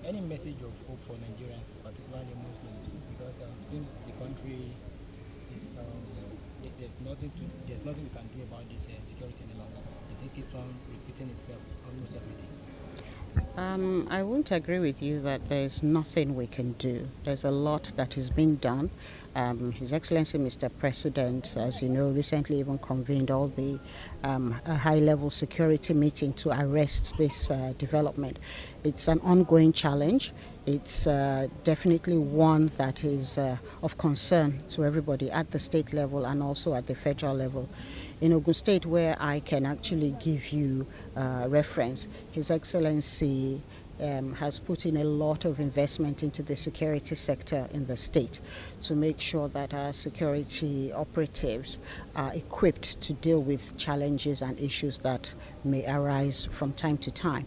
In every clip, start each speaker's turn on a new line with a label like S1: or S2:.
S1: Any message of hope for Nigerians, particularly Muslims, because since the country is there's nothing we can do about this security any longer. It keeps on repeating itself almost every day.
S2: I won't agree with you that there's nothing we can do. There's a lot that is being done. His Excellency Mr. President, as you know, recently even convened all the a high-level security meeting to arrest this development. It's an ongoing challenge. It's definitely one that is of concern to everybody at the state level and also at the federal level. In Ogun State, where I can actually give you reference, His Excellency has put in a lot of investment into the security sector in the state to make sure that our security operatives are equipped to deal with challenges and issues that may arise from time to time.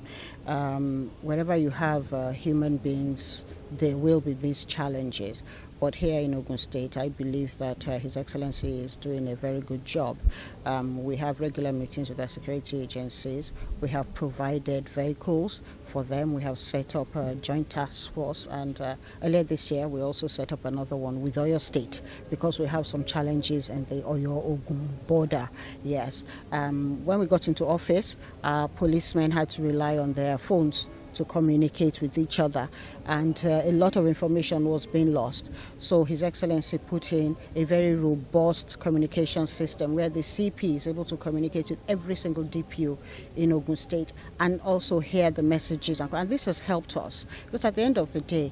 S2: Wherever you have human beings, there will be these challenges. But here in Ogun State, I believe that His Excellency is doing a very good job. We have regular meetings with our security agencies. We have provided vehicles for them. We have set up a joint task force, and earlier this year we also set up another one with Oyo State because we have some challenges in the Oyo-Ogun border. Yes. When we got into office, our policemen had to rely on their phones to communicate with each other, and a lot of information was being lost. So His Excellency put in a very robust communication system where the CP is able to communicate with every single DPO in Ogun State and also hear the messages. And this has helped us because at the end of the day,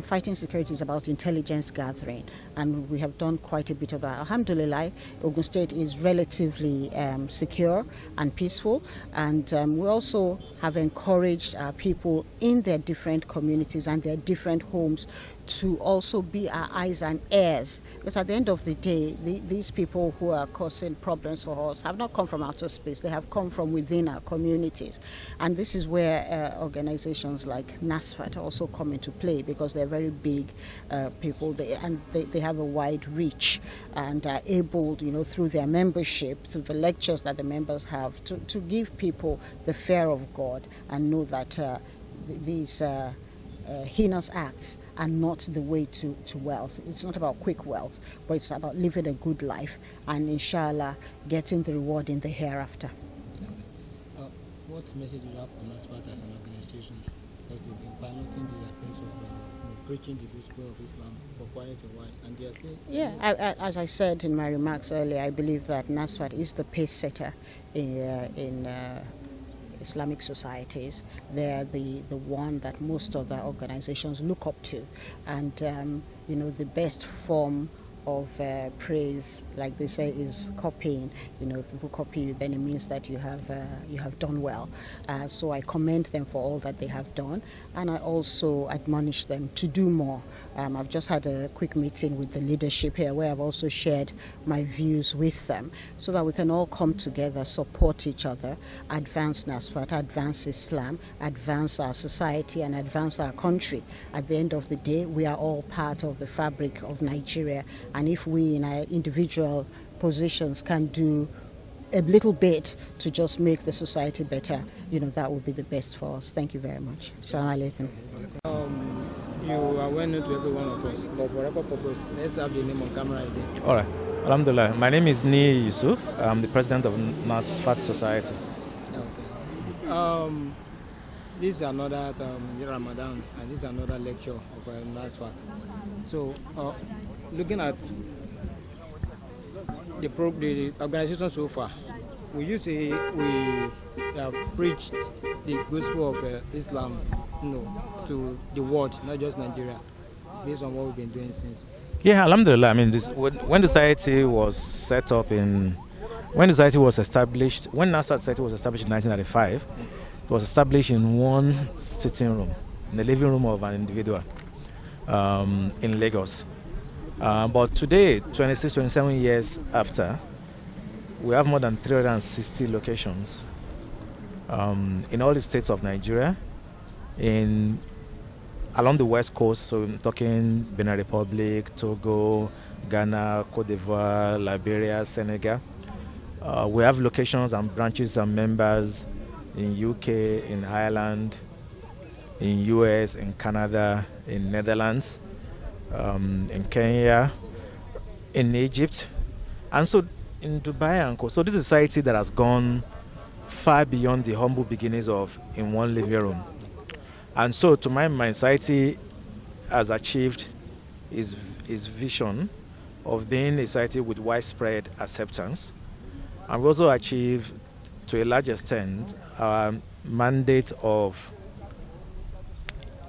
S2: fighting security is about intelligence gathering, and we have done quite a bit of that. Alhamdulillah, Ogun State is relatively secure and peaceful, and we also have encouraged our people in their different communities and their different homes to also be our eyes and ears, because at the end of the day, these people who are causing problems for us have not come from outer space. They have come from within our communities, and this is where organizations like NASFAT also come into play, because they're very big people, they have a wide reach and are able, through their membership, through the lectures that the members have, to give people the fear of God and know that these heinous acts are not the way to wealth. It's not about quick wealth, but it's about living a good life and inshallah getting the reward in the hereafter.
S1: What message do you have on NASFAT as an organization? Because they've been piloting the approach of preaching the gospel of Islam for quite a while, and they are still...
S2: Yeah, as I said in my remarks earlier, I believe that NASFAT is the pace setter in Islamic societies. They're the one that most of the organizations look up to, and the best form of praise, like they say, is copying. If people copy you, then it means that you have done well. So I commend them for all that they have done, and I also admonish them to do more. I've just had a quick meeting with the leadership here where I've also shared my views with them so that we can all come together, support each other, advance NASFAT, advance Islam, advance our society, and advance our country. At the end of the day, we are all part of the fabric of Nigeria, and if we in our individual positions can do a little bit to just make the society better, that would be the best for us. Thank you very much. Assalamu alaikum.
S1: You are well known to every one of us, but for whatever purpose, let's have your name on camera again.
S3: All right. Alhamdulillah. My name is Ni Yusuf. I'm the president of NASFAT Society.
S1: Okay. This is another Ramadan, and this is another lecture of NASFAT. So, looking at the organization so far, we used to we have preached the gospel of Islam, to the world, not just Nigeria, based on what we've been doing since.
S3: Yeah, Alhamdulillah. I mean, when the society was set up when the society was established, when NASFAT society was established in 1995, was established in one sitting room, in the living room of an individual in Lagos. But today, 26, 27 years after, we have more than 360 locations in all the states of Nigeria, along the west coast, so I'm talking Benin Republic, Togo, Ghana, Cote d'Ivoire, Liberia, Senegal. We have locations and branches and members in UK, in Ireland, in US, in Canada, in Netherlands, in Kenya, in Egypt, and so in Dubai and so this is a society that has gone far beyond the humble beginnings of in one living room. And so to my mind, society has achieved its vision of being a society with widespread acceptance. And we also achieve, to a large extent, our mandate of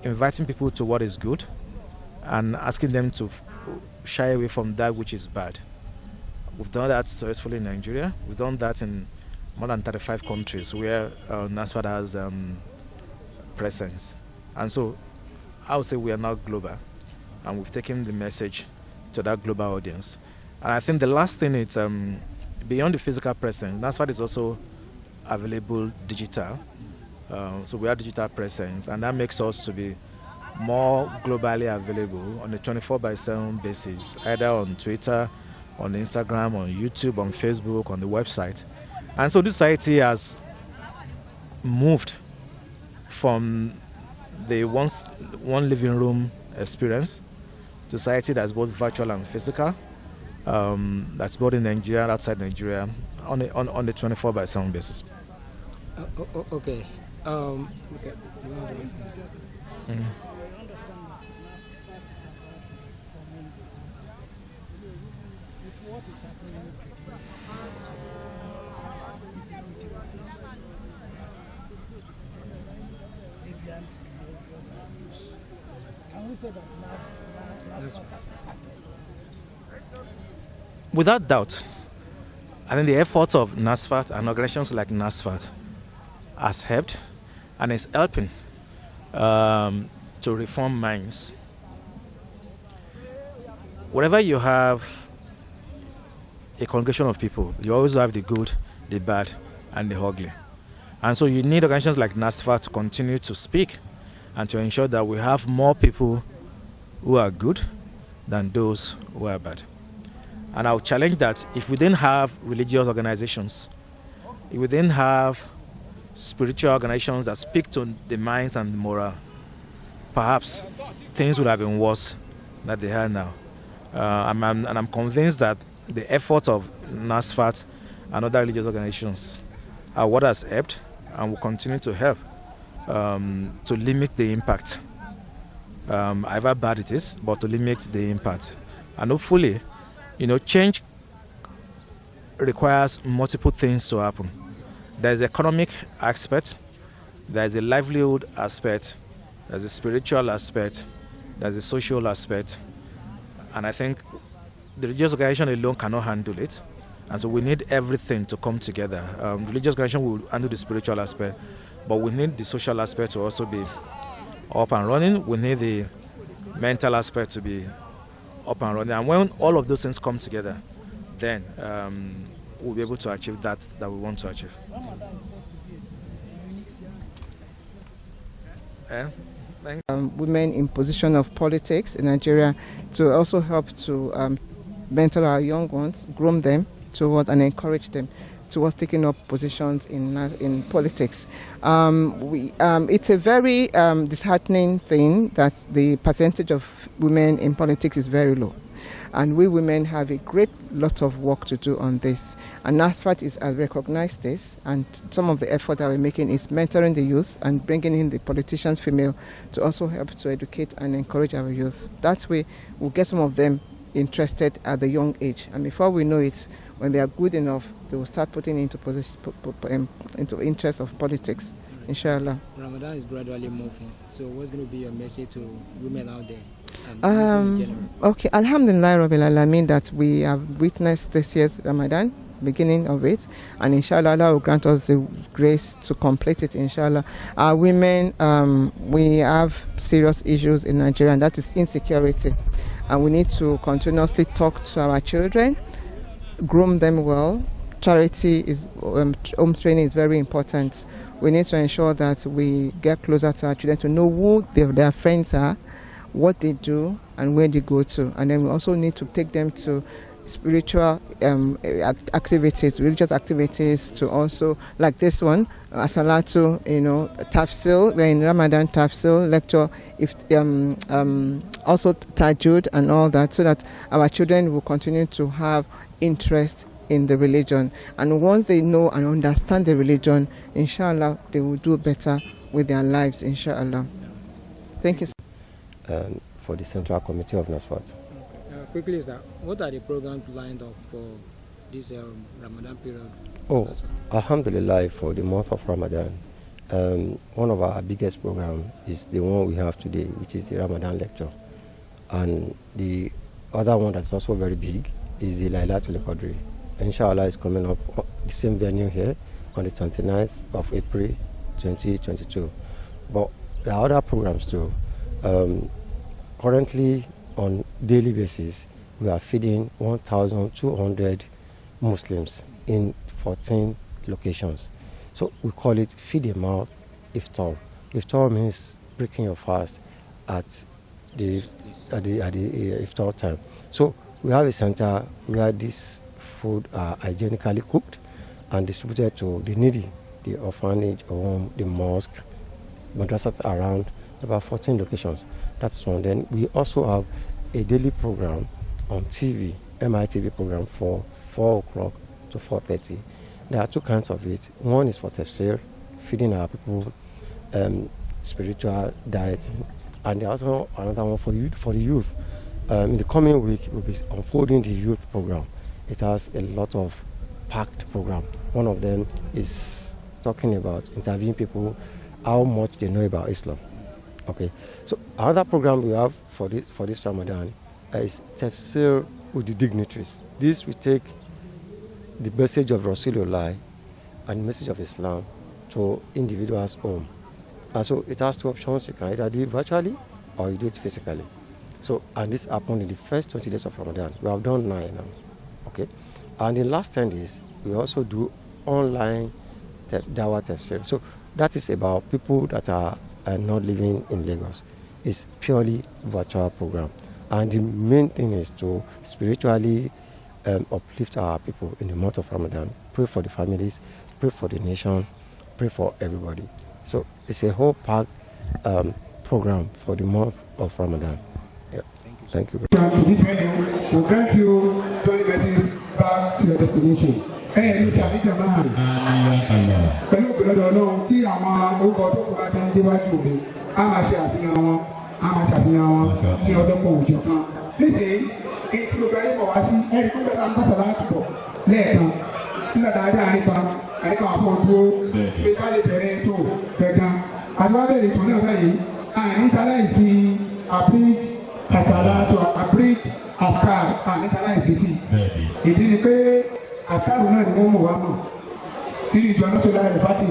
S3: inviting people to what is good and asking them to shy away from that which is bad. We've done that successfully in Nigeria. We've done that in more than 35 countries where NASFAT has presence. And so I would say we are now global, and we've taken the message to that global audience. And I think the last thing is, beyond the physical presence, NASFAT is also available digital. So we have digital presence, and that makes us to be more globally available on a 24/7 basis, either on Twitter, on Instagram, on YouTube, on Facebook, on the website. And so this society has moved from the one living room experience to society that's both virtual and physical, that's both in Nigeria and outside Nigeria, on the 24/7 basis.
S1: Okay. What is happening deviant behavior? Can we say that
S3: Without doubt, I think the efforts of NASFAT and organizations like NASFAT has helped and is helping to reform minds. Wherever you have a congregation of people, you always have the good, the bad, and the ugly. And so you need organizations like NASFAT to continue to speak and to ensure that we have more people who are good than those who are bad. And I'll challenge that if we didn't have religious organizations, if we didn't have spiritual organizations that speak to the minds and the moral, perhaps things would have been worse than they are now. And I'm convinced that the efforts of NASFAT and other religious organizations are what has helped and will continue to help to limit the impact, however bad it is, but to limit the impact. And hopefully, change requires multiple things to happen. There's the economic aspect, there's the livelihood aspect, there's the spiritual aspect, there's the social aspect, and I think the religious organization alone cannot handle it, and so we need everything to come together. Religious organization will handle the spiritual aspect, but we need the social aspect to also be up and running. We need the mental aspect to be up and running, and when all of those things come together, then we'll be able to achieve that we want to achieve.
S1: Ramadan seems to be a unique season.
S4: Women in position of politics in Nigeria, to also help to mentor our young ones, groom them towards and encourage them towards taking up positions in politics. It's a very disheartening thing that the percentage of women in politics is very low. And we women have a great lot of work to do on this. And NASFAT has recognized this, and some of the effort that we're making is mentoring the youth and bringing in the politicians female to also help to educate and encourage our youth. That way we'll get some of them interested at the young age. And before we know it, when they are good enough, they will start putting into interest of politics, inshallah.
S1: Ramadan is gradually moving. So what's going to be your message to women out there?
S4: Okay, Alhamdulillah Rabbil Alameen that we have witnessed this year's Ramadan beginning of it, and inshallah Allah will grant us the grace to complete it, inshallah. Our women, we have serious issues in Nigeria, and that is insecurity, and we need to continuously talk to our children, groom them well. Charity is home training is very important. We need to ensure that we get closer to our children to know who their friends are, what they do, and where they go to. And then we also need to take them to spiritual activities, religious activities, to also, like this one, Asalatu, Tafsil, we're in Ramadan Tafsil lecture, also Tajud and all that, so that our children will continue to have interest in the religion. And once they know and understand the religion, inshallah, they will do better with their lives, inshallah. Thank you.
S5: For the Central Committee of NASFAT.
S1: Quickly, sir, what are the programs lined up for this Ramadan period?
S5: Alhamdulillah, for the month of Ramadan, one of our biggest programs is the one we have today, which is the Ramadan lecture. And the other one that's also very big is the Laylatul Qadr. Inshallah, is coming up the same venue here on the 29th of April 2022. But there are other programs too. Currently, on daily basis, we are feeding 1,200 Muslims in 14 locations. So we call it Feed a Mouth Iftar. Iftar means breaking your fast at the Iftar time. So we have a center where this food are hygienically cooked and distributed to the needy, the orphanage, the mosque, madrasas around about 14 locations. That's one. Then we also have a daily program on TV, MITV program for 4 o'clock to 4:30. There are two kinds of it. One is for tafsir, feeding our people spiritual diet, and there's also another one for the youth. In the coming week, we'll be unfolding the youth program. It has a lot of packed program. One of them is talking about interviewing people, how much they know about Islam. Okay, so another program we have for this Ramadan is Tafsir with the dignitaries. This we take the message of Rasulullah and the message of Islam to individuals' home. And so it has two options. You can either do it virtually or you do it physically. So, and this happened in the first 20 days of Ramadan. We have done 9 now. Okay, and in the last 10 days, we also do online Dawah Tafsir. So that is about people that are not living in Lagos. It's purely virtual program, and the main thing is to spiritually uplift our people in the month of Ramadan. Pray for the families, pray for the nation, pray for everybody. So it's a whole packed program for the month of Ramadan. Yeah. Thank you.
S6: We'll grant you 20 messages back to your destination. Ní ìṣàlíjà máa rìn. Pẹ̀lú ògbìnlọ́dọ̀ Ọlọ́run tí àwọn orúkọ tó kù bá ti ń déwájú mi, a máa ṣe àfihàn wọn, ní ọdún kan òjò kan. Nísìnyí, èyí tí gbogbo ayé bọ̀ wá sí ẹ̀rí tó bẹ̀rẹ̀ ń bàṣà láti bọ̀ lẹ́ẹ̀kan. Nígbà tá a dé àríkà àpò dúró pé ká lè bẹ̀rẹ̀ ètò gẹ̀gàn. Àti wá bẹ̀rẹ̀ ètò náà báyìí, àní sáláì fi abridged askar àní sáláì fi sí. Ìdí ni pé àkàrò náà ni wọ́n mọ̀ wá mọ̀ nínú ìjọ aláṣọlá rẹ̀ pátì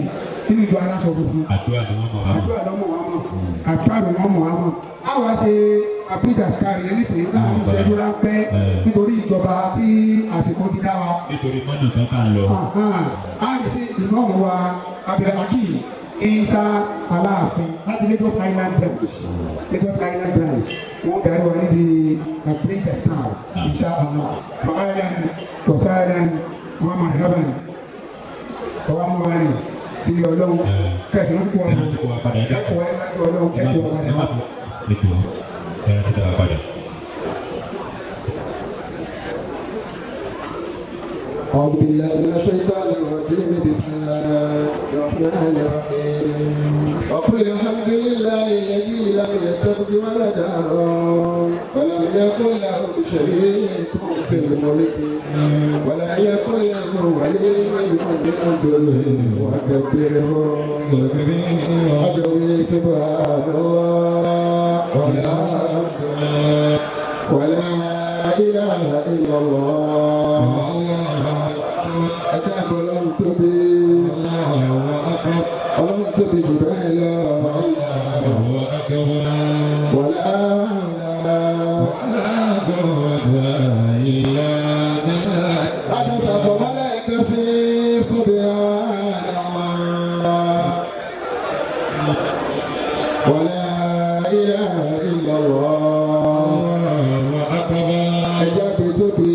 S6: nínú ìjọ aláṣọ funfun àdúrà lọ́mọ̀ wá mọ̀ àkàrò wọ́n mọ̀ wá mọ̀ á wá ṣe àbídà àkàrò yẹn nísìnyí láwọn ìṣẹ́jú ráńpẹ́ nítorí ìjọba tí àsìkò ti dá wa. nítorí mọ́nà tó kà ń lọ. á lè ṣe ìmọ̀ọ́mù wa Abdulhakeem Isa Aláàfin láti Lagos Island branch wọ́n darí wa níbi àbídà àkàrò insha Allah. وسهلا ومرحبا وموالي في يولو كيف نقوى أعوذ بالله من الشيطان الرجيم بسم الله الرحمن الرحيم وقل الحمد لله الذي لم يتخذ ولدا ولم يكن له شريك في الملك ولم يكن له ولي من الذل وكبره تكبيرا سبحان الله ولا إله إلا الله jù bẹ́ẹ̀ lọ. Wàlá àdàtàbọ̀ mọ́lẹ̀ ẹ̀kẹ́ sí subhanallah. Wàlá ilaha illallah. Ẹja tó tóbi.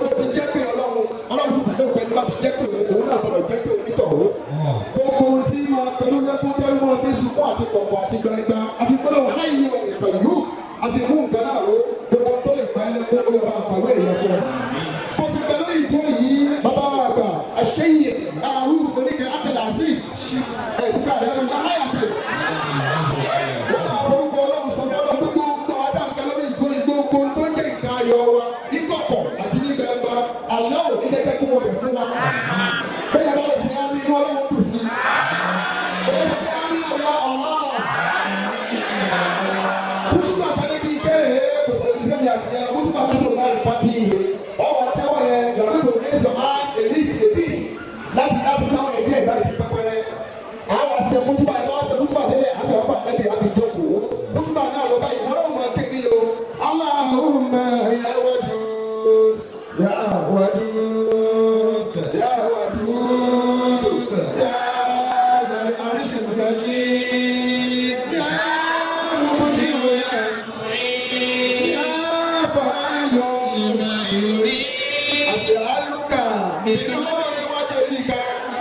S6: Bó ti jẹ́ pé Ọlọ́run sì sàdéhùn pé nígbà tó jẹ́ pé òun náà gbọ́dọ̀ jẹ́ pé onítọ̀hún. Gbogbo tí máa pẹ̀lú lẹ́kún tẹ́lú mọ́ fi sunkún àti kọ̀ọ̀kọ̀ àti gbangba àti gbọ́dọ̀ láyé ọ̀rẹ́ pẹ̀lú àti mú nǹkan náà ró gbogbo tó lè pa ẹlẹ́kún ó lọ́ba àpàwé ìyẹ̀fọ́. Mo sì pẹ̀lú ìfọ́ yìí bàbá àgbà àṣeyẹ àrùn oníkẹ́ Abdul Aziz ẹ̀sìn káàdé ẹ̀rọ ní ayàtẹ̀. Wọ́n máa forúkọ Ọlọ́run sọ fún Ọlọ́run gbogbo adáǹkẹ́ lórí ìgbóni gbogbo tó ń jẹ́ nǹkan ayọ̀ wa ní kọ̀kọ̀ àti ní gbangba àlọ́ òní lẹ́gbẹ́ kí wọ́n bẹ̀ fún wa. Bẹ́ẹ̀ bá lè ṣe á ní inú Ọlọ́run dùn sí. Bẹ́ẹ̀ bá lè ní ọ̀la ọ̀la. Kútùbà kan níbi ìkéré kò sọ̀rọ̀ ìṣẹ́ mi àti ẹ̀ kútùbà tó sọ̀rọ̀ láì pàtì ìwé. Ọwọ́ àtẹ́wọ̀ yẹn yọ̀rọ̀ nígbò ní sọ̀rọ̀ elite láti káwọn ẹ̀dí ẹ̀dá ìdí pẹ́pẹ́rẹ́. Àwọn àṣẹ kútùbà yẹn wọ́n ṣe kútùbà délẹ̀ àti ọ̀pá ẹ̀dí àti jókòó. Kútùbà náà lọ báyìí wọ́n lọ́wọ́ máa kéde o. Allahumma ya wadud ya wadud ya wadud ya zal arshil majid ya mudir ya mu'in ya fa'alu lima yurid as'aluka min nuri wajhika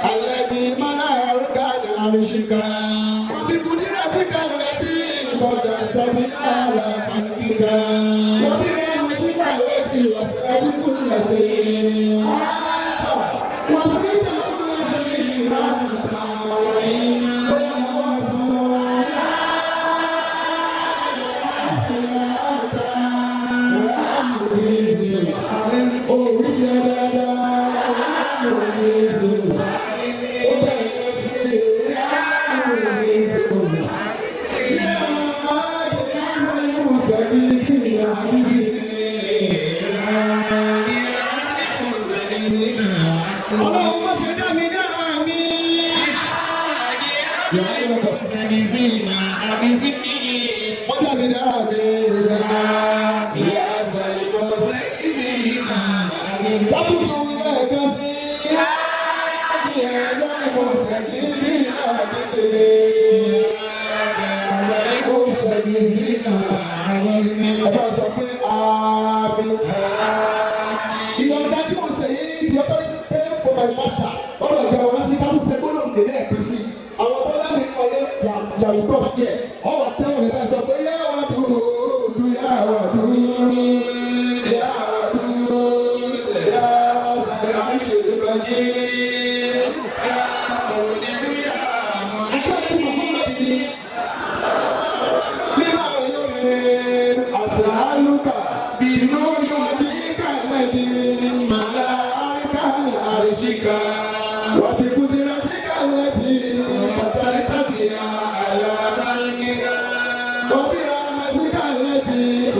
S6: alladhi mana'aka arshika wa bi qudratika allati qadarta biha ala khalqika wa bi rahmatika allati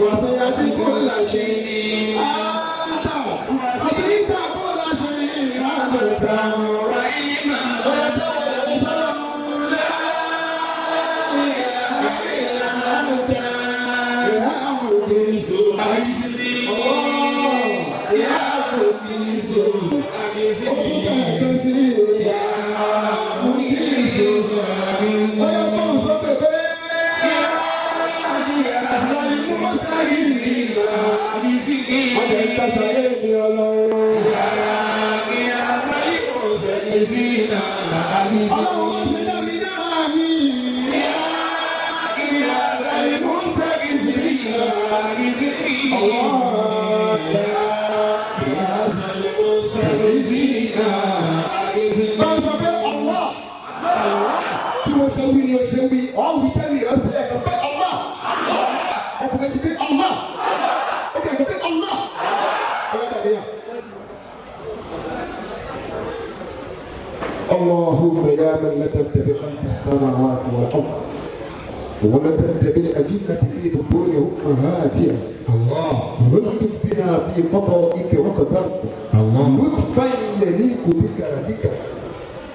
S6: wasi'at kulla shay'in wa zidta kulla shay'in rahmatan wa 'ilman اللهم يا من لطفت بخلق السماوات والارض ولطفت بالاجنه في بطون امهاتها الله ولطف بنا في قضائك وقدرت الله لطفا يليق بكرمك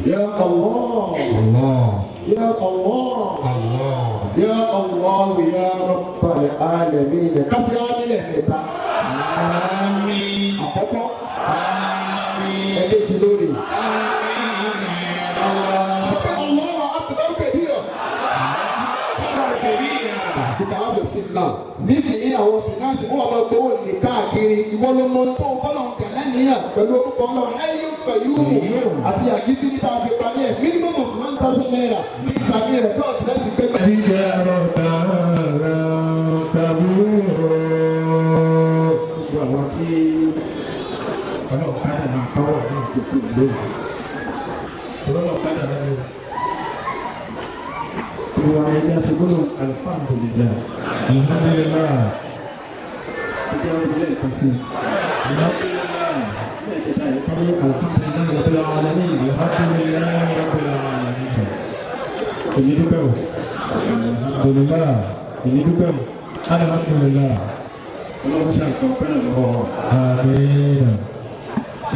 S6: يا الله الله يا الله الله يا الله يا رب العالمين كسران لهتا آمين أبوكو آمين أديش لوري الله أكبر كبيرا kita wá bẹ̀ sí náà nísìnyí àwọn fìnánsì wọn máa gbowó ní káàkiri ìwọ ló mọ tó bọ́lá láníyàn pẹ̀lú orúkọ náà ẹ̀yìn pẹ̀lú àti àgídí níta fi parí ẹ̀ minimum of 1,000 naira ní ìsàmì rẹ̀ tó ọ̀tí lẹ́sìn pé. jíjẹ ọ̀tá tàbí gbogbo àwọn tí ọlọ́ọ̀kadà máa káwọ̀ ní ìdókòwò lónìí ọlọ́ọ̀kadà náà ló ìwà ẹ̀jẹ̀ àṣegbọ́nà alhamdulillah alhamdulillah ìjọ ìbílẹ̀ ìkọsí alhamdulillah ilé ìjẹta ìkọ́lé alhamdulillah rabbil alamin alhamdulillah rabbil alamin èyí dúpẹ́ o alhamdulillah èyí dúpẹ́ o alhamdulillah ọlọ́run ṣàkóso pẹ́lú lọ́wọ́ àmín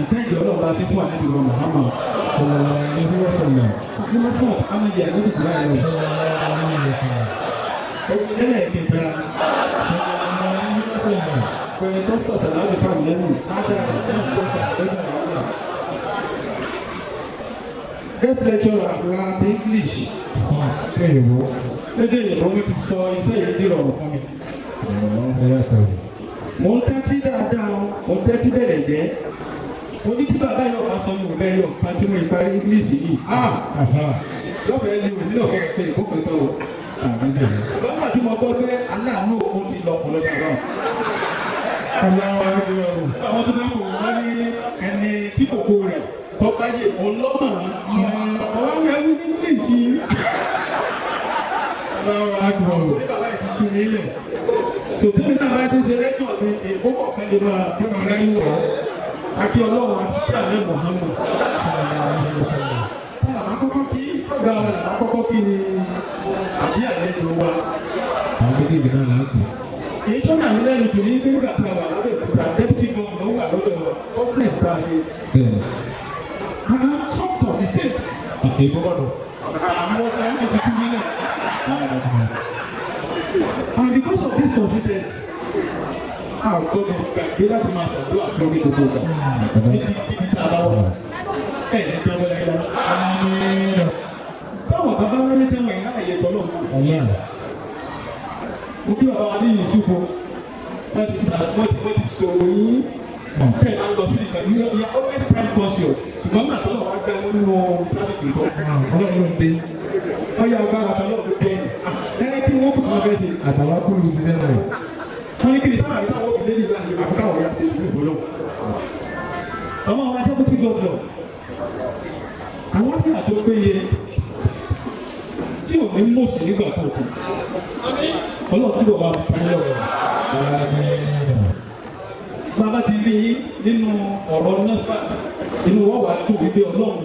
S6: ìtẹ́jì ọlọ́ọ̀bá sí fún àlejò rọ Muhammad sallallahu alaihi wasallam ní NASFAT amáyé àlejò tó láyé lọ òmìnira ìkẹta sallallahu alaihi wasallam pẹ̀lú dókítà sàlámù fáwọn lẹ́nu ádá guest lecturer àti English ṣèyìnbó lédè ìyẹ̀wò mi ti sọ iṣẹ́ yìí dìrọ̀ fún mi. mo ń tẹ́tí dáadáa mo ń tẹ́tí bẹ̀rẹ̀ jẹ́ oní tí bàbá yóò bá sọ yóò bẹ́ẹ̀ yóò pàtí mo ìparí English yìí lọ́fẹ̀ẹ́ ni òní náà fẹ́ẹ́ pé ìkókò tó o. bàbá tí mo gbọ́ pé aláàánú òun ti lọ ọ̀pọ̀lọpọ̀ náà. àwọn tó dáa kò wọ́n ní ẹni tí kòkó rẹ̀ tó bá yẹ ọlọ́mọ ọ̀rọ̀ rẹ̀ wí ní English yìí. bàbá yìí ti tún ní ilẹ̀. sòtẹ́lẹ̀ náà bá ti ṣe rẹ́jọ̀ ní èkó kọ̀ọ̀kan lè máa fún ọ̀rẹ́ yìí wọ̀ àti ọlọ́run àti àlẹ́ Muhammad àkọ́kọ́ kí ọ̀gá ọ̀rẹ́ àkọ́kọ́ kí ni àbí àlejò wa. àwọn méjèèjì náà láti. èyí tó nà mí lẹ́nu jù ní nígbà tí a wà lábẹ́ òkúta deputy governor wà lọ́dọ̀ conference tá a ṣe. so consistent. èkó gbọ́dọ̀. àwọn ọ̀gá ẹni tuntun nílẹ̀. and because of this consistency àgbọ̀dọ̀ gbàgbé láti máa ṣàdúrà lórí gbogbo ọ̀gá níbi tá a bá wà ẹ̀ ní tí a bẹ̀rẹ̀ ẹ̀dá. báwo bàbá wọlé tẹ́wọ̀n ẹ̀ náà yẹ tọ́lọ̀ mo kí bàbá wa ní Yusufu wọ́n ti sọ̀rọ̀ yín ẹ̀ máa ń lọ sí ìgbà yíyá yíyá always prime conscious ṣùgbọ́n náà tọ́lọ̀ wá gbá nínú traffic ìtọ́ ọlọ́run ló dé ọyá ọgbà àtàlọ́ ló dé ẹni tí wọ́n kò tó fẹ́ ṣe ATTAWAKKUL ṣiṣẹ́ náà wọ́n ní kí ni sábà nípa òkè lẹ́yìn ìgbà yìí àbúkà wọ̀nyá sí ìṣúlù ìbò náà. àwọn ọmọ ajá tó ti gbọdọ̀ àwọn àti àjọ péye tí ò ní mọ̀ọ́sì nígbà tó kù ọlọ́run tí bàbá parí ọ̀rọ̀ bàbá ti rí nínú ọ̀rọ̀ NASFAT inú wọ́n wà tó wípé ọlọ́run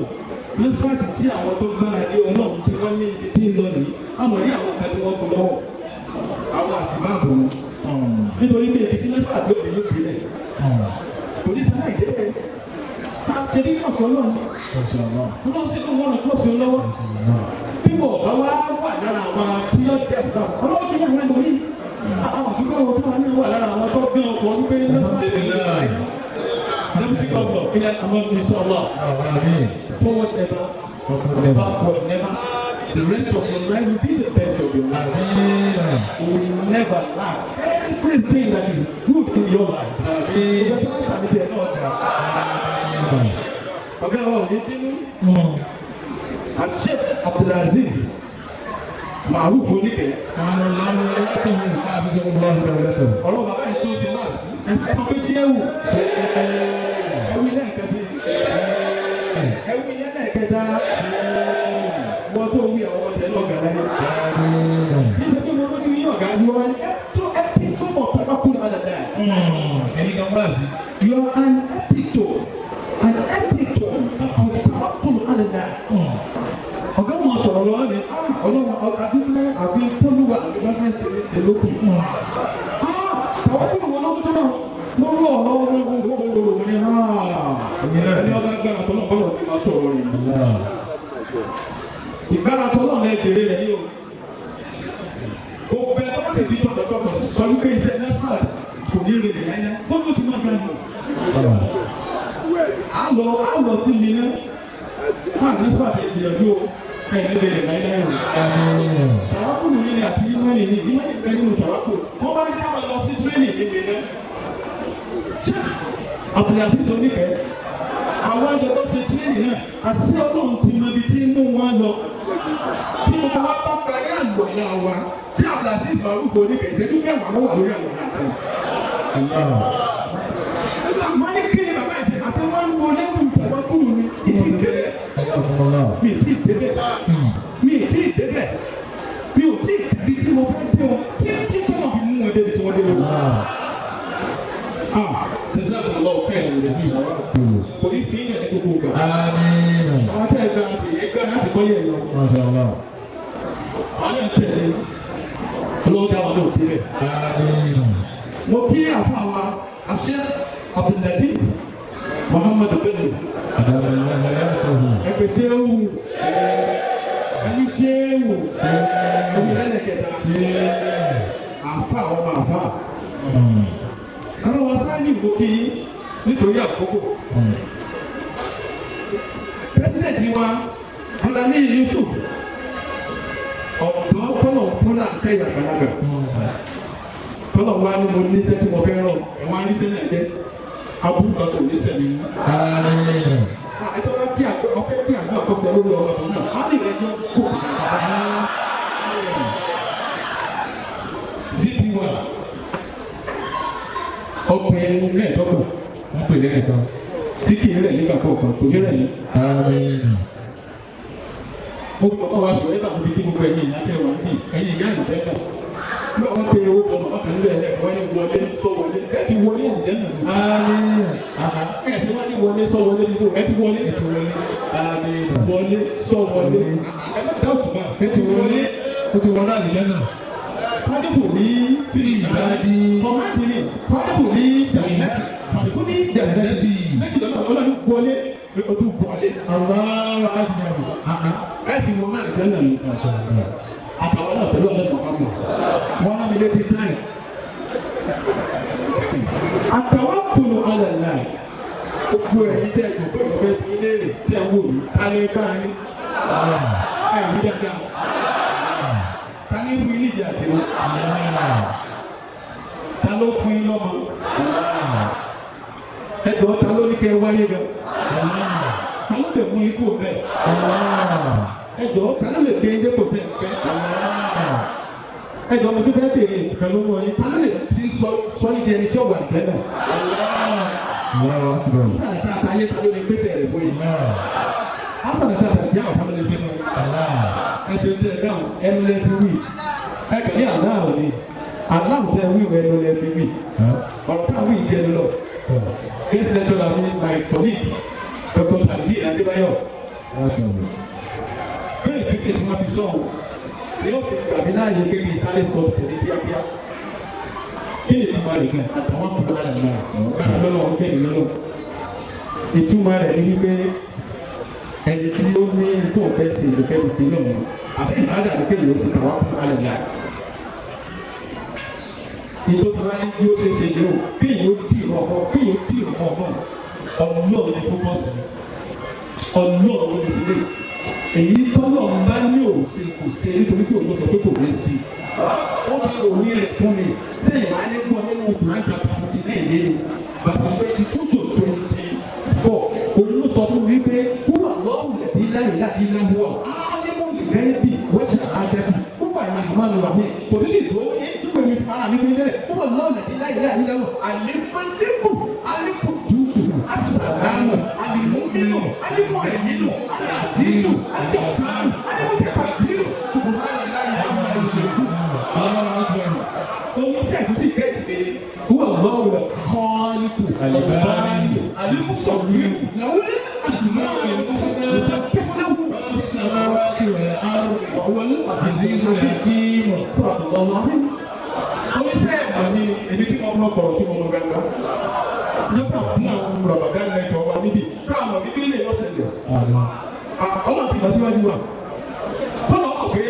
S6: NASFAT tí àwọn tó gbára lé ọlọ́run tí wọ́n ní ibi tí ń lọ nìyí àmọ́ ní àwọn kan tí wọ́n kú lọ́wọ́ àwọn àsìmáàbò nítorí pé èdè tí NASFAT ló dé yóò bí rẹ̀ kò ní sáà ìdè rẹ̀ ká jẹ́rí kọ̀ọ̀sọ̀ náà wọ́n sì ń wọ́n kọ̀ọ̀sọ̀ lọ́wọ́ bíbọ̀ bá wá wà lára àwọn tí ó jẹ́ fún àwọn ọlọ́wọ́ tó wọ́n wọ́n yìí àwọn àdúgbò wọn tó wà ní wà lára àwọn tó gbé ọkọ̀ wípé NASFAT forward never, backward never. The rest of your life will be the best of your life. You will never lack everything that is good in your life. Okay, well, Sheikh Abdulaziz Maruf Onike. Ọlọ́run bàbá yìí tó ti máa sí. Ẹ̀sọ́ pé ṣé ẹ̀wù ẹ̀wù ilé ẹ̀kẹ́ sí. Ẹ̀wù ilé ẹ̀kẹta wọ́n tó wí àwọn ọ̀tẹ̀ lọ́gàá láyé. Kì í ṣe pé mo lójú ní ọ̀gá ni wọ́n ní tó epic tó mọ̀ Tawakkul ala Allah. Ẹni kan bá sí. You are an epitome of Tawakkul ala Allah. Ọ̀gá wọn sọ̀rọ̀ lọ́wọ́ ni ọlọ́run àdúgbò àbí tọ́lúwà àdúgbò ṣe lókè. Tawakkul wọn lọ́wọ́ náà lọ́wọ́ ọ̀rọ̀ wọn ni ẹni ọba gbára tọ́lọ́ bọ́lọ̀ ti máa sọ̀rọ̀ rẹ̀. Ìgbára tọ́lọ́ náà kéré rẹ̀ yìí o. Gbogbo ẹ̀ tó bá sì di tọ̀tọ̀tọ̀ sọ wípé iṣẹ́ NASFAT kò ní rè é yẹn bọ́lọ̀ ti máa gbá yìí. A lọ sí mi náà fún NASFAT ìgbìyànjú o. Tawakkul yìí ni àti ìmọ̀lì ni ìmọ̀lì bẹ́ẹ̀ nínú Tawakkul. Wọ́n bá ní káwọn lọ sí tírénì níbi náà.
S7: Abdulaziz Oníkẹ́ àwọn àjọ tó ṣe tírénì náà àṣẹ Ọlọ́run ti mọ ibi tí ń mú wọn lọ tí mo bá bá parí àlọ́ ìyá wa tí Abdulaziz Maruf Oníkẹ́ ìṣẹ́jú mẹ́wàá ló wà lórí àlọ́ àti wọ́n ní kí ni bàbá ìṣe àṣẹ wọn ń wọlé fún ìtàwákùlù mi ìdí ìdébẹ̀ mi ì tí ì débẹ̀ mi ì tí ì débẹ̀ mi ò tí ì débi tí mo fẹ́ dé o tí tó wọ́n fi mú wọn débi tí wọ́n dé o. Jẹ́sàkùn lọ́wọ́ fẹ́ ẹ̀rọ lẹ́sìn ìyàwó kò ní fi ilẹ̀ ní gbogbo ìgbà. Àwọn tẹ́ ẹgbẹ́ àti ẹgbẹ́ láti kọ́ yẹ̀ lọ. Àwọn ẹ̀ tẹ̀lé olówó dá wọn lóòótọ́ rẹ̀. Mo kí àfa wa àṣẹ Abdulaziz Muhammadu Bello. Ẹgbẹ́ sẹ́wù ẹni sẹ́wù ẹni lẹ́lẹ̀kẹta àfa ọmọ àfa. Àwọn sáyé ìwò kí nítorí àkókò. Pẹ́sidẹ̀ntì wa Bọ́lájí Yusuf ọ̀dọ́ kọ́lọ̀ fúnra kẹ́yà gbàlagbà. Kọ́lọ̀ wa ni mo níṣẹ́ tí mo fẹ́ rán ẹ̀wọ̀n aníṣẹ́ náà jẹ́ abúlé tó níṣẹ́ mi. Àìtọ́lá kí ọ̀fẹ́ kí àgbà àkọsẹ̀ lórí ọ̀rọ̀ ọ̀hún náà á lè rẹ́jọ́ kó. VP1 ọkùnrin mẹ́ẹ̀ẹ́dọ́gbọ̀n wọ́n pè lẹ́yìn kan tí kì í rẹ̀ nígbà kọ̀ọ̀kan kò ní rẹ̀ yín. Mo gbọ́ bá wa sọ̀rọ̀ nígbà tó fi kí gbogbo ẹ̀yin ìyá tẹ̀ wọ́n bí ẹ̀yin ìyá ìjẹ́ náà. Bí wọ́n pe owó kan ọkàn nílẹ̀ ẹ̀ wọ́n ní wọlé sọ wọlé ẹ̀ ti wọlé ìjẹ́ náà. Ẹ̀ sì wọ́n ní wọlé sọ wọlé níbo ẹ̀ ti wọlé wọlé sọ wọlé ẹ̀ má dáwọ̀ tuma ẹ̀ ti wọlé àlìyẹ́ náà. Kọ́débù ní ìbàdí kọ́mọ́tì ní kọ́débù ní jàǹdẹ́tì kọ́débù ní jàǹdẹ́tì méjì lọ́nà ọlọ́run wọlé ojú wọlé. Àwọn àgbàdo ẹ̀sìn wọn náà jẹ́ nàní àtàwọn náà pẹ̀lú ọ̀dọ́ Muhammad wọn náà mi lé ti táyì. Àtàwákkùlù ala Allah gbogbo ẹ̀yìn tẹ̀ gbogbo ìgbẹ́ ti léèrè tẹ̀ wò mí alẹ́ báyìí ẹ̀yìn dáadáa. Tani fún ilé ìjà tí wọ́n. Ta ló fún yín lọ́mọ. Ẹ̀dọ́ ta ló ní kẹ́ wáyé gan. Ta ló lè mú ikú bẹ́ẹ̀. Ẹ̀dọ́ ta ló lè gbé ilé kò tẹ̀ fẹ́. Ẹ̀dọ́ mo tún fẹ́ bèrè pẹ̀lú wọn yín. Ta ló lè ti sọ ìdí ẹni tí ó wà níbẹ̀ náà. Sáà ta àtàyè ta ló lè gbèsè rẹ̀ fún yín. Asọ̀rọ̀ ta àtàyè àwọn ọmọ lè ṣe náà. Ẹsẹ̀ tẹ̀ dáhùn ẹnu lẹ́nu wí. Ẹ̀kẹ́ ní aláwọ̀ ni aláwọ̀ tẹ̀ wí wọ ẹnu lẹ́nu wí. Ọ̀rọ̀ táwọn wí jẹ́ lọ. Gẹ́sì lẹ́tọ́ la mi my colleague Dr. Tàbí Adébáyọ̀. Bẹ́ẹ̀ fi ṣe tí wọ́n fi sọ̀rọ̀ ni ó fi gbàgbé láàyè kébi ìsáré sọ tẹ̀lé kíákíá. Kí ni ìtumọ̀ rẹ̀ gan? Àtàwọn kúrò lára náà. Báyọ̀ lọ́wọ́ ń kẹ́ni lọ́wọ́. Ìtumọ̀ rẹ̀ ni wípé ẹni tí ó ní tó fẹ́ ṣe ìdókẹ́ ìsìn náà àti ìbádà ní kéde ó sì tàwa fún alẹ́ yá. Ètò tí wọ́n á ní bí ó ṣe ṣe yìí o bí yóò tí ì rọ̀kọ́ bí yóò tí ì rọ̀kọ́ náà ọlọ́run ní fókọ́sì ọlọ́run ní sílẹ̀. Èyí tọ́lọ̀ ń bá ní òsè kò ṣe nítorí pé òun sọ pé kò ní sí. Ó fi òun rẹ̀ fún mi sẹ́yìn wá ní gbọ́ nínú Quran chapter 49 verse 22 to 24. Òun ló sọ fún mi pé wúwà lọ́wọ́ lẹ́bí láyé láti ilé wọ̀ áálẹ́mọ̀ lẹ́yìn bí wọ́n ṣe àádẹ́tì wúwà ní ìmọ̀lù wà mí kò sí ìdó ìdúgbò mi fara mi nílẹ̀ wúwà lọ́wọ́ lẹ́bí láyé láti ilé wọ̀ àlẹ́mọ̀lẹ́kù àlẹ́kù jùsù àṣàdánù àlẹ́mọ̀mínú àlẹ́mọ̀ẹ̀mínú àlẹ́àzízù àlẹ́kùnrin àlẹ́mọ̀tẹ̀kàbírù ṣùgbọ́n المصور له الأسماء الحسنى يسبح له ما في السماوات والأرض وهو العزيز الحكيم صدق الله العظيم. Oníṣẹ́ àmì ibi tí wọ́n mọ̀kọ̀rọ̀ tí mo mọ̀ gbàgbà. Nígbà tí àwọn Ramadan lẹ́jọ́ wa níbi káàmọ̀ bíbí lè lọ́sẹ̀ lẹ̀. Ọlọ́run ti lọ síwájú wa. Bọ́lá ọkọ̀ pé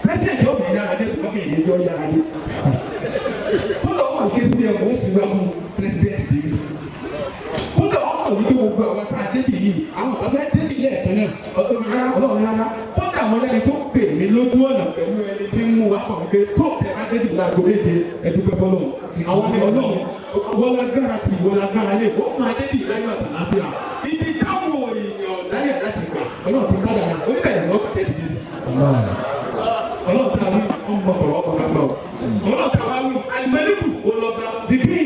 S7: pẹ́sẹ̀ntì ọ̀bẹ yára dé ṣùgbọ́n kì í yẹjọ́ yára dé. Bọ́lá ọkọ̀ ké sí ẹ̀kọ́ ó sì wá mú pẹ́sidẹ́ntì débi. Bọ́lá ọkọ̀ wípé gbogbo àwọn tá a débi yìí àwọn ọ̀gá débi lẹ́ẹ̀kan náà ọlọ́run rárá. Bọ́lá àwọn ẹni tó pè mí lójú ọ̀nà pẹ̀lú ẹni tí ń mú wa kọ̀ wípé tó tẹ̀ á débi láago méje ẹ̀dúgbẹ́ bọ́lọ̀ àwọn ni ọlọ́run wọ́n lágbára sí wọ́n lágbára lé ó máa dé bí ìlẹ́yìn ọ̀tàn lábíà ibi táwọn èèyàn láyà láti gbà ọlọ́run ti ká dára ó bẹ̀rẹ̀ lọ́ọ́ kàtẹ́ dìde ọlọ́run tá a wí ọmọ ọ̀rọ̀ ọ̀gá lọ ọlọ́run tá a wí alimẹ́lẹ́kù olọ́ba dìbí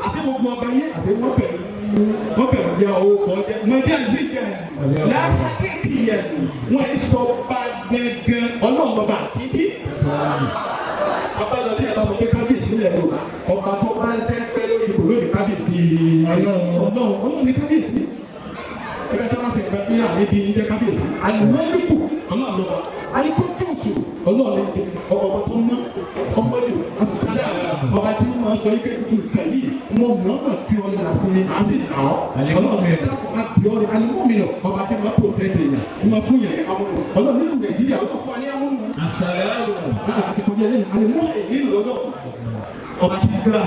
S7: àti gbogbo ọba yẹn àti wọ́n bẹ̀rẹ̀ ya owó kọ́ jẹ́ mọ̀jẹ́ àti jẹ́ láàkàkì yẹn wọ́n ń sọ bá gẹ́gẹ́ ọlọ́run ọba kíkí abájọ tí ẹ bá sọ pé kábíyèsí lẹ̀ lò ọba tó bá ń tẹ́ pẹ́ lórí ìbò lórí kábíyèsí ọlọ́run ní kábíyèsí ẹgbẹ́ tó bá ṣe ẹgbẹ́ fún yàrá níbi ìjẹ́ kábíyèsí alimẹ́lẹ́kù ọlọ́run lọ́ba alikótóòsù ọlọ́run ọba tó mọ́ ọmọdé asísá ọba tí wọ́n máa sọ ike ìkàlí wọn mọ̀ọ́mọ̀ kí ọ lè sí ni a sì nà ọ́ ọlọ́run ẹ̀dá kò má bí ọ alimọ́mìnà ọba tí wọ́n tó fẹ́ tẹ̀yà wọ́n fún yẹn amúnú ọlọ́run nínú nàìjíríà ó fún wa ní amúnú. àṣàyà àti kọjá lẹ́yìn alimọ́ èyí lọ́dọ̀ ọba tí gbà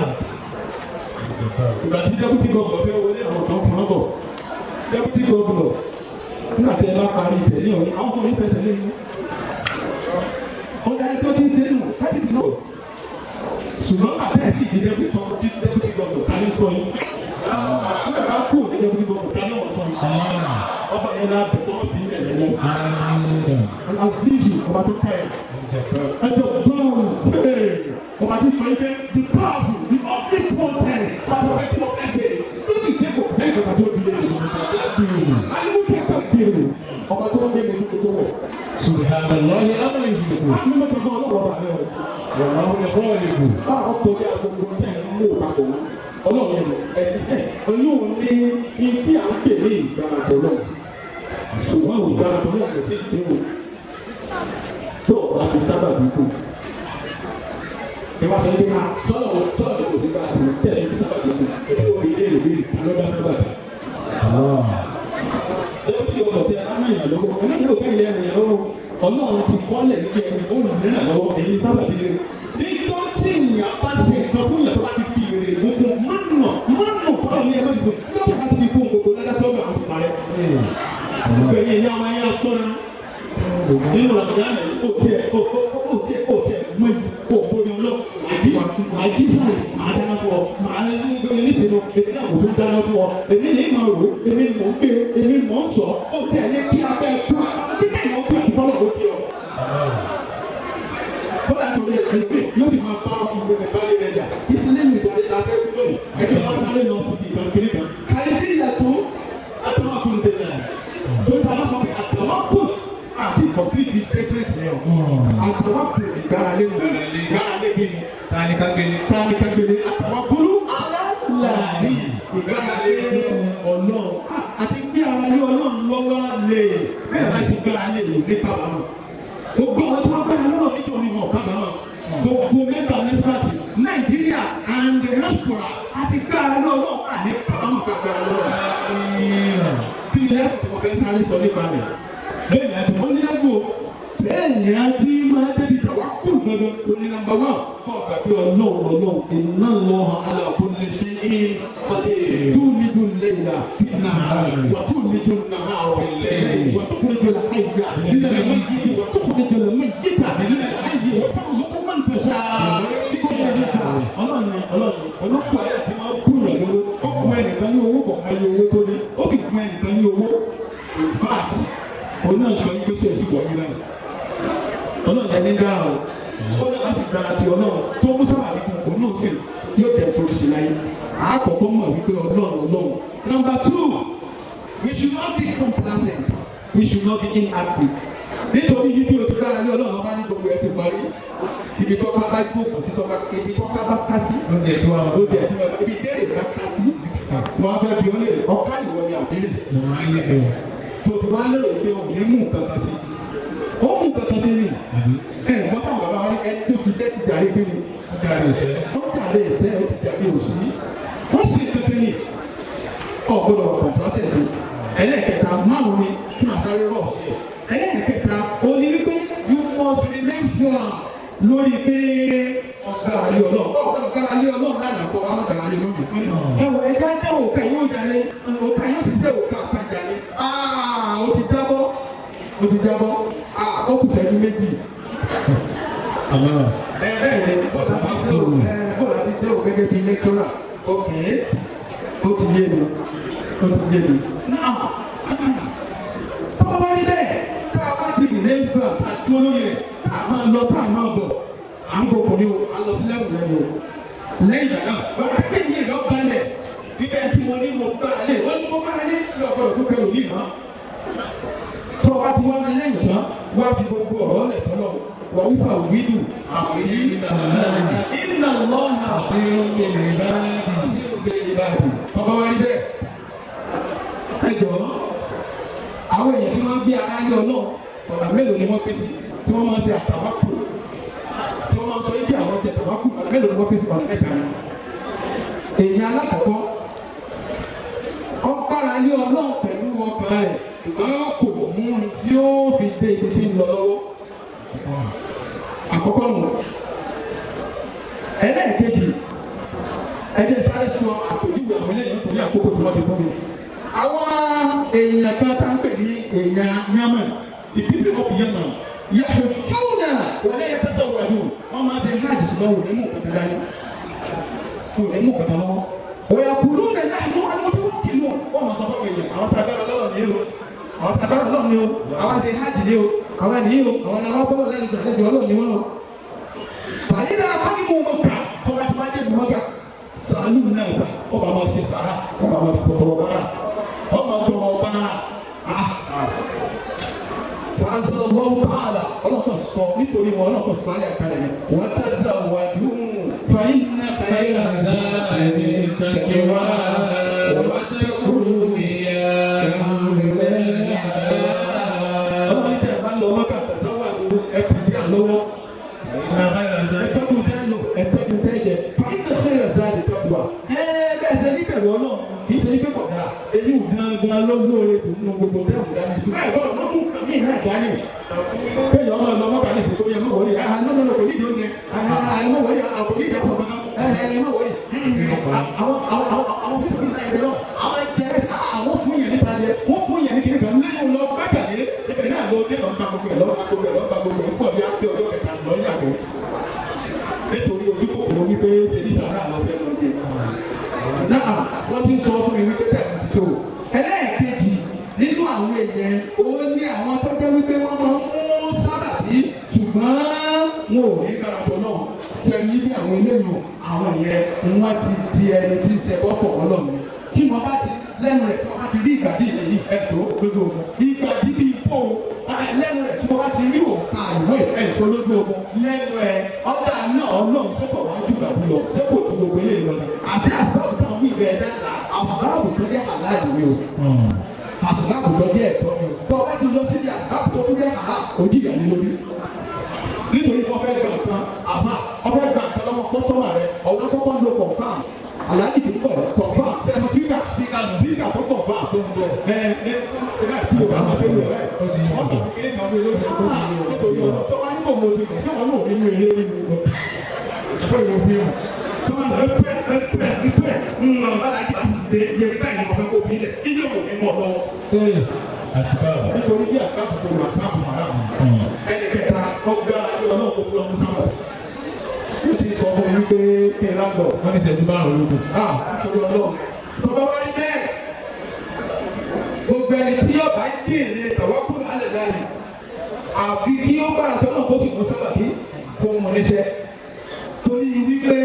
S7: ìgbà tí dẹ́kútì gọ́ọ̀gọ̀ fẹ́ wọlé àwọn kan fún ọgọ̀ dẹ́kútì gọ́ọ̀gọ̀ nígbà tí ẹ bá parí ìtẹ̀lé ọ̀hún àwọn kan ní fẹ́ tẹ̀lé yín ọ̀dà ẹgbẹ́ tí ń ṣe nù láti ti náà ṣùgbọ́n àti ẹ̀sì ìdí dẹ́kútì gọ́ọ̀gọ̀ ta ní sọ yín ọ̀dà bá kú òní dẹ́kútì gọ́ọ̀gọ̀ ta náà sọ yín ọba yẹn náà bẹ̀ tọ́ sí ilẹ̀ lẹ́yìn àṣìṣì ọba tó ká ẹ̀ ẹjọ́ gbọ́n ọba tí sọ yín pé the powerful the omnipotent pàṣẹ fẹ́ tí wọ́n fẹ́ ṣe lóṣù tí kò fẹ́ ìgbà tó di lẹ́yìn ọba tó ń gbé mi tó tó wọ̀. Subhanallahi amma yushrikun. Ní mọ̀tò fún ọlọ́wọ́ bá rẹ̀ wallahu al-khaliq. Báwo kò bí agogo tẹ̀ ń mú papọ̀ wọn? Ọlọ́run olóhùn ní ibi à ń pè ní ìgbàlódé náà. Ṣùgbọ́n ìgbàlódé náà kò tí ì dé o. Tó o bá fi sábà bí kú. Ìwà sọ pé ká sọ́nà kò sí ká àti tẹ̀lé ní sábà bí kú. Èmi ò fi ilé ìlú bí alọ́dá sábà bí. Lẹ́yìn ọ̀dọ̀ tẹ amáyàn lọ́wọ́ onídìrí òkè ilé ẹ̀yàn lọ́wọ́ ọlọ́run ti kọ́lẹ̀ ní ẹni olùdílé lọ́wọ́ èyí sábà bí lé. Nígbà tí ìyá bá ṣe nǹkan fún ìyá tó bá ti fi èrè gbogbo mọ́nà kọ́lọ̀ ní ẹgbẹ́ ìṣòro yóò bá ti fi kó gbogbo ládàtọ́ bẹ̀ àti parẹ́. Ìgbẹ̀yìn ìyá ọmọ ayé sọ́ra nínú Ramadan ó tiẹ̀ mọ ìyí kó bóyá ọlọ́ àdìsá àdáná fún ọ màá ní gbogbo ní ìṣèlú èmi náà kò tún dáná fún ọ èmi ní ìmọ̀ rò èmi ní mò ń gbé èmi ní mò ń sọ ó tẹ̀lé kí abẹ́ kú kíkẹ́ ìwọ̀n kú àti bọ́lá ó di ọ. bọ́lá tó lè ṣe pé yóò sì máa bá ìwé rẹ̀ bá lè rẹ̀ jà ìṣẹ̀lẹ̀ mi ìgbàlẹ̀ la fẹ́ kú lónìí ẹ̀ṣẹ̀ wọn sáré lọ sí ìgbà kiri kan. kàlẹ́fì yàtọ̀ àtàwákùn tẹ̀lé àti complete statement yẹn o. àtàwákùn ìgbàlẹ̀ ìgbàlẹ̀ bí ni tani kagbele àtàwákùn aláàlì ìgbàlẹ̀ ọlọ́run àti bí ara lé ọlọ́run lọ́wọ́ lè bẹ́ẹ̀ bá ti gbára lè lò ní kábàámọ̀. gbogbo àwọn tí wọ́n gbára lọ́wọ́ nítorí wọn kábàámọ̀. gbogbo mẹ́ta NASFAT Nàìjíríà and the diaspora àti gbára lọ́wọ́ wà ní kábàámọ̀ gbàgbára lọ́wọ́. bí ilé ẹ̀kọ́ tí mo fẹ́ sáré sọ nípa rẹ̀ bẹ́ẹ̀ ni àti wọ́n ní ẹ̀gbọ́ bẹ́ẹ̀ ni àti máa débi tàwákùl gbọdọ̀ oní nàmbà wà kọ́ ọ̀gbàgbé ọlọ́run inna Allaha ala kulli shay'in qadir túnìjú lẹ́yìnlá fìnnà wà túnìjú nàá ọ̀rẹ́lẹ̀ wà túnìjú làhàyà nínú ẹ̀mí yìí wà túnìjú lẹ́mí yíta nínú ẹ̀mí yìí wà túnìjú lẹ́mí pẹ̀sà ọlọ́pàá ayé àti máa kú rẹ̀ lọ́wọ́ ọkùnrin ẹnìkan ní owó kọ̀ọ̀kan ní owó tó ní ó sì fún ẹnìkan ní owó ìfáàtì òun náà sọ yín pé ṣe é sì wọ̀ yín náà ọlọ́run ẹni dá o ó ní láti gbára ti ọlọ́run tó mú sábà wípé òun náà sì yóò tẹ̀ tó ṣe láyé àkọ́kọ́ mọ̀ wípé ọlọ́run. Number 2, we should not be complacent, we should not be inactive. Nítorí yíyí o ti gbára lé ọlọ́run ọba ní gbogbo ẹ̀ ti parí ibi tó bá bá jókòó sí tọ́ka ibi tó bá ká sí lóde tí wọn ibi tẹ́lẹ̀ bá ká sí wọn fẹ́ bí wọn lè ọ̀ká ìwọ ni àbílẹ̀ tòtò wá lérò pé òun ní mú nǹkan kan sí ó mú nǹkan kan sí ni wọ́n bá bàbá wa ẹni tó fi iṣẹ́ ti jàre pé ni ó jàre ìṣẹ́ ó ti jàre òsì ó sì tètè ní ọ̀gbọ́dọ̀ kọ̀ǹpásẹ̀ tó ẹlẹ́ẹ̀kẹta márùn-ún ni kí wọ́n sáré rọ̀ sí ẹ̀ ẹlẹ́ẹ̀kẹta ó ní wípé you must remain firm lórí pé ọ̀gá alẹ́ ọlọ́run lánàá kọ́ wa ọ̀gá alẹ́ lónìí. ẹ̀wọ̀n ẹ̀ka dá òkà yóò jalè òkà yóò ṣiṣẹ́ òkà àpàjalè. ó ti jábọ́ ó kù sẹ́jú méjì. bọ́lá ti ṣe o gẹ́gẹ́ bíi lẹ́kítọ́rà
S6: Okay. Ó ti yé mi. Ó ti yé mi. Náà tọ́wọ́ wá rí bẹ́ẹ̀ tá a bá ti rìn lẹ́yìn fún àti olóyè rẹ̀ tá a máa lọ tá a máa bọ̀ à ń bọ̀ pọ̀ ní o à ń lọ sí lẹ́wọ̀n lẹ́wọ̀n o. Lẹ́yìn ìgbà náà wọ́n á kéde yìí lọ balẹ̀ bíbẹ́ tí mo ní mo gbá lé wọ́n ní mo gbá lé lọ́gbọ̀dọ̀ tó kẹ́ òní mọ́. Tọ́wọ́ bá ti wá ní lẹ́yìn tán wá fi gbogbo ọ̀rọ̀ lẹ̀ tọ́lọ̀ wà wífà wídù àwọn èyí iná lọ́nà àti ìrìnlẹ̀ ìbáàdì. Tọ́wọ́ wá rí bẹ́ẹ̀ ẹ jọ̀ọ́ àwọn èèyàn tí wọ́n gbé ara lé ọlọ́run ọ̀nà mélòó ni wọ́n pèsè tí wọ́n máa ń ṣe àtàwákù tí wọ́n máa ń sọ ibi àwọn ṣe àtàwákù ọ̀nà mélòó ni wọ́n pèsè ọ̀nà mẹ́ta ni. èèyàn alákọ̀ọ́kọ́ ọ̀pára lé ọlọ́run pẹ̀lú ọkàn rẹ̀ ṣùgbọ́n kò mú un tí ó fi dé ibi tí ń lọ lọ́wọ́. àkọ́kọ́ nù ẹlẹ́ẹ̀kejì ẹ̀jẹ̀ sáré sọ àpèjúwe àwọn eléyìí nítorí àkókò tí wọ́n ti fún mi. àwọn èèyàn kan tá ń pè ní èèyàn Yemen the people of Yemen yahujuna wọlé yẹtẹsẹ wọlé wọn máa ṣe hajj ṣùgbọ́n wò ní mú kàtà dání wò ní mú kàtà lọ́wọ́ òyà kúrú nà náà mú alimọdé wọn kì í mú wọn máa sọ fún mi yẹn àwọn tàbí ọlọ́run ni o àwọn tàbí ọlọ́run ni o àwọn ṣe hajj ni o àwọn ni o àwọn náà wọn bọ́ lẹ́nu tẹ̀lé ọlọ́run ni wọn o. bàyí náà wọn kí mo kà tọ́ba tí wọ́n dé mi mọ́gà sàánù náà sà ọba máa ṣe sàrà ọba máa fi tọrọ bára ọba tọrọ bára wàásù ọlọ́wọ́ tààlà ọlọ́kọ̀ sọ nítorí wọn ọlọ́kọ̀ sọ alẹ́ àkàlẹ̀ yẹn wọ́n tẹ̀sán wájú fàyín náà kàyé àzá ẹni tẹ̀kẹ̀wá wọ́n tẹ̀ kúrú níyà kàmúlẹ̀ ọlọ́run tẹ̀ bá lọ mọ́kà tẹ̀sán wájú ẹ̀kú bí àlọ́wọ́ ẹ̀tọ́kù tẹ́ lò ẹ̀tọ́kù tẹ́ jẹ fàyín náà kàyé àzá ẹni tẹ̀kẹ̀wá bẹ́ẹ̀ ṣe ní bẹ̀rù ọlọ́run kì í ṣe ní pẹ́pọ̀ dáa èyí ò gangan lóore tó nínú gbogbo tẹ́wọ̀n dání ṣùgbọ́n ẹ̀gbọ́n lọ́mú kàmí náà dání. kéèyàn ọmọ ọlọmọ kan ní ìsìnkú yẹn mọ̀ wọlé nínú kò ní ìdí oúnjẹ mọ̀ wọlé kò ní ìjà fọ̀gbọ́n mọ̀ wọlé. àwọn fífi náà ẹgbẹ́ náà àwọn jẹrẹ àwọn fún yẹn nípa yẹ wọ́n fún yẹn ní kíní kan lẹ́yìn lọ gbàgbé ibẹ̀ náà lọ dé lọ́ba gbogbo ẹ̀ lọ́ba gbogbo ẹ̀ lọ́ba gbogbo ẹ̀ pọ̀ bí a pé ọjọ́ kẹta lọ yàgò nítorí ojú kòkòrò wípé ṣe ní sàrà àwọn ọ̀fẹ́ lọ́jẹ́ náà wọ́n ti sọ fún mi wípé bẹ́ẹ̀ ti tó ẹlẹ́ẹ̀kejì nínú àwọn èèyàn owó ní àwọn tó jẹ́ wípé wọ́n máa ń mú sábàbí ṣùgbọ́n wọn ò ní karabọ̀ náà sẹ́ni bí àwọn eléyìí àwọn yẹn wọ́n ti di ẹni tí ń ṣe bọ́pọ̀ ọlọ́run tí wọ́n bá ti lẹ́nu rẹ̀ tí wọ́n bá ti rí ìgbàdí yìí ẹ̀ṣọ́ lójú ogun ìgbàdí bíi pò lẹ́nu rẹ̀ tí wọ́n bá ti rí òkà ìwé ẹ̀ṣọ́ lójú ogun lẹ́nu ẹ̀ ọ̀dà náà ọlọ́run sọ́kọ̀ wájú gbàgbọ́ lọ sẹ́kọ̀ tó gbogbo eléyìí lọ àti àṣàbù táwọn ìgbà ẹ̀dá àṣàbù tó jẹ́ àláàdì mi o àṣàbù tó jẹ́ ẹ̀tọ́ mi o bọ́ bá ti lọ sí ní àṣàbù tó jẹ́ àhá òjìyà ní lórí nítorí wọ́n fẹ́ gbà kan àmà ọ̀fẹ́ gbà kan lọ́wọ́ kọ́tọ́mà rẹ̀ ọ̀wọ́ kọ́kọ́ ló kọ̀ọ̀kan aláàjì tó kọ̀ kọ̀ọ̀kan tẹ̀sán síkà tó kọ̀ọ̀kan tó ń bọ̀ ṣẹlẹ̀ tí o bá máa ṣe wẹ̀ rẹ̀ wọ́n sọ kékeré kan fún ilé nítorí ọ̀rọ̀ tó wá níbo mo ti sẹ̀ sí wọn náà nínú ilé nínú ẹ̀fọ́ ìwọ̀n fi hàn tó máa lọ ẹ̀pẹ́ bálájì bá ti dé yẹ báyìí ni mo fẹ́ kó bí lẹ̀ ilé wò ní mọ̀ lọ́wọ́. Àṣìbáwò. Nítorí bí àkáàbù tó wà káàbù màrà mi. Ẹnì kẹta ọgbà ayé ọlọ́run tó lọ mú sábà. Ó ti sọ fún mi pé kí n lágbọ̀. Wọ́n ní sẹ́jú márùn-ún lóko. Nítorí ọlọ́run. Bàbá wa ní bẹ́ẹ̀. Gbogbo ẹni tí yóò bá dèrè tawakkul ala Allah. Àfi kí ó bára tó náà kó sì kó sábà bí fún ọmọ níṣẹ́. Torí wípé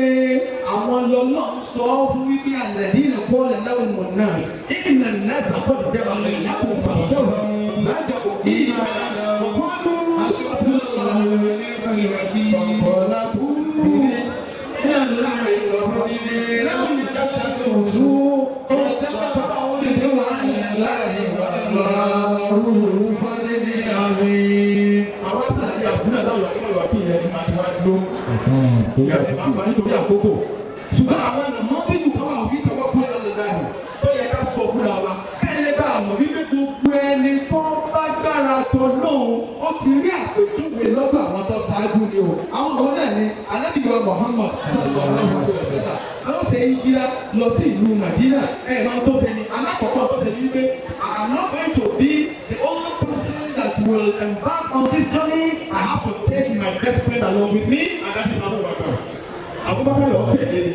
S6: àwọn lọ́lọ́ ń sọ fún wípé alladhina qala lahum an-nas inna an-nasa qad jama'u lakum fakhshawhum zadahum imanan wa qalu hasbunallahu wa ni'mal wakeel fanqalabu ila Allahi wa rasulihi lam yattakhidhu واتبعوا رضوان الله والله فضل عظيم. àwọn sàlẹ̀ àbúrò aláwọ̀ akẹ́kọ̀ọ́ wà kí ìyẹn ní máa ti wá dúró. ìyá ẹ̀ máa ń bá nítorí àkókò. ṣùgbọ́n àwọn ọ̀nà mọ́ bí nǹkan wà wí tọwọ́ kúrẹ́ lọ́dọ̀ dáhùn tó yẹ ká sọ fúnra wa. kẹ́lẹ́ bá àmọ̀ wípé gbogbo ẹni tó bá gbára tọ̀ náà ó ti rí àpèjúwe lọ́dọ̀ àwọn tó ṣáájú ni o. àwọn ọ̀rọ̀ náà ni anábìyọ Muhammad sallallahu alaihi wasallam àwọn ṣe ìjìlá lọ sí ìlú Madina máa tó ṣe ni alákọ̀ọ́kọ́ tó ṣe ni wípé I am not going to be the only person that will embark on this journey. I have to take my best friend along with me, and that is Abu Bakr. Abu Bakr yóò tẹ̀lé mi.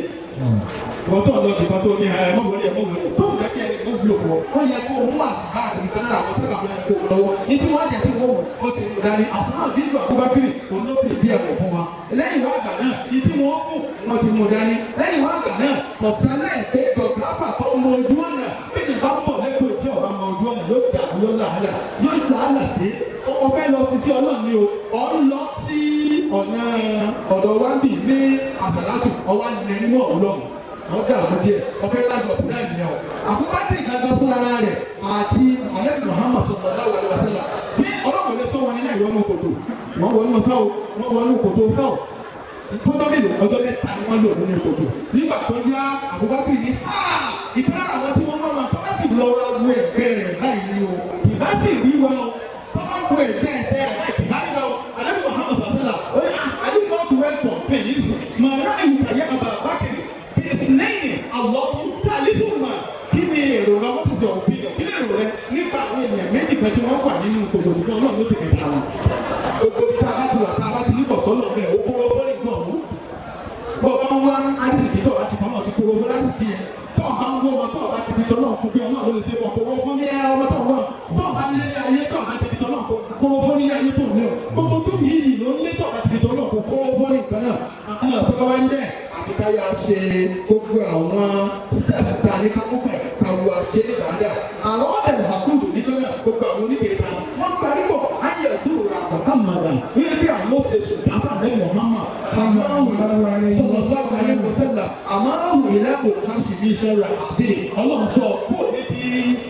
S7: wọ́n tó ń lọ ìbọn tó ní ẹ̀ mọ̀wọ́lẹ̀ tó sì jẹ́ kí ẹni tó wúlò pọ̀ wọ́n yẹ kó owó àsìkò àdìgbò náà àwọn sábà wọn kó lọ́wọ́ ní tí wọ́n jẹ́ tí wọ́n wò ó ti mú dání àsìkò àdìgbò àbúbákiri òun ló fi bí ẹ̀wọ̀ fún wa lẹ́yìn wá àgbà náà ní tí wọ́n kù wọ́n ti mú dání lẹ́yìn wá àgbà náà kọ̀sálẹ̀ pé dọ̀gbàpà tó mọ ojú ọ̀nà bí ní bá pọ̀ lẹ́kọ̀ọ́ tí ọ̀bá mọ ojú ọ̀nà yóò dà yóò làálà sí ọ̀fẹ́ lọ sí tí ọlọ́run ní o ọ̀ ń lọ sí ọ̀nà ọ̀dọ̀ wa bì ní àsàlátù ọwọ́ nínú ọ̀lọ́run wọ́n dà wọ́n díẹ̀ ọ̀fẹ́ lájọ ọ̀pọ̀ náà nìyẹn o àbúkátì ìgbàgbọ́ fún ara rẹ̀ àti alẹ́ Muhammad sallallahu alaihi wasallam sí ọlọ́run lè sọ wọn nínú ìwọ́nú kòtò wọ́n wọnú kòtò fẹ́ o ìfọ́tọ́bìlì ọjọ́ mẹ́ta ni wọ́n lò nínú kòtò nígbà tó yá àbúkátì ní ìtàn àwọn tí wọ́n máa tọ́ sí lọ́wọ́ wo ẹ̀gbẹ́ rẹ̀ láì ní o ìbá sì rí wọn o tọ́wọ́ wo ẹ̀gbẹ́ ẹ̀sẹ̀ rẹ̀ ìbá rí wọn alẹ́ Muhammad sallallahu alaihi wasallam I do not welcome penis màá ìkàyà àbá bákẹ́rẹ́ lẹ́yìn àwọn tálífùmá kí ni èrò rẹ wọ́n ti sọ òbíyàn kí ni èrò rẹ nípa àwọn ènìyàn méjì kan tí wọ́n wà nínú kòtò nìkan náà ló sì kẹta wọn. gbogbo tí a bá ti wà tá a bá ti ní bọ̀sọ́ lọ bẹ́ẹ̀ ó kóró fọ́lì gbọ̀n mú. bọ́ ọ bá ń wá àdìsíkì tó o bá ti fọmọ sí kóró fọ́lì àdìsíkì yẹn tó o bá ń wọ́ wọn tó o bá ti fi tọ́ náà kó bí ọ náà ló lè ṣe wọn kóró fún ní ọmọ tó wọn tó o bá ní ilé ayé tó o bá ti fi tọ́ náà kóró fún ní ayé tó o ní o gbogbo tó yìí ló ń lé tó o bá ti fi tọ́ náà kóró fún ní nǹkan náà àwọn ọ̀sẹ̀ wá ń bẹ́ẹ̀ àbíkáyà ṣe gbogbo àwọn steps ta ní kápúpẹ̀ káwọ́ àṣẹ ìbàdà àwọn ọ̀dẹ̀ àsúndù nítorí gbogbo àwọn oníkèéta wọ́n parí pọ̀ ayé ẹ̀dúró ra Muhammad wíwí bí àwọn mọ́sẹ̀sù dábàá lẹ́yìn Muhammad sọ̀rọ̀sọ̀rọ̀ ayé kò sẹ́lá àmọ́ àwọn ìlẹ́kùn kan sì ní iṣẹ́ rẹ̀ àti ọlọ́run sọ kó níbi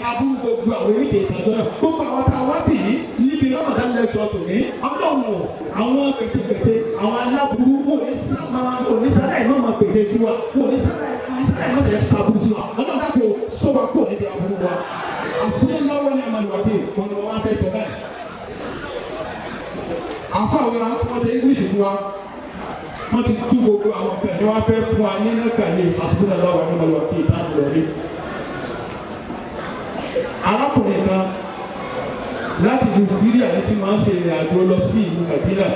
S7: abúrú gbogbo àwọn oníkèéta náà gbogbo àwọn táwa bì í níbi Ramadan lecture tòní ọlọ́run àwọn pètèpètè àwọn aláburú onísàlẹ̀ náà máa pètè sí wa onísàlẹ̀ náà ṣe sàbùrù sí wa ọlọ́run dàpọ̀ sọ́wọ́ kó níbi aburú wa àfihàn lọ́wọ́ ní àmàlùwàdì wọn ni wọ́n fẹ́ sọ báyìí. àfa àwọn wọ́n ṣe English fún wa wọ́n ti tú gbogbo àwọn ọ̀fẹ́ ni wọ́n fẹ́ fún wa ní nàkàlẹ̀ àfihàn lọ́wọ́ ní àmàlùwàdì ìdájọ́ rẹ̀. arákùnrin kan láti ìlú Syria ní ti máa ń ṣe ìrìn àjò lọ sí ìlú Madina.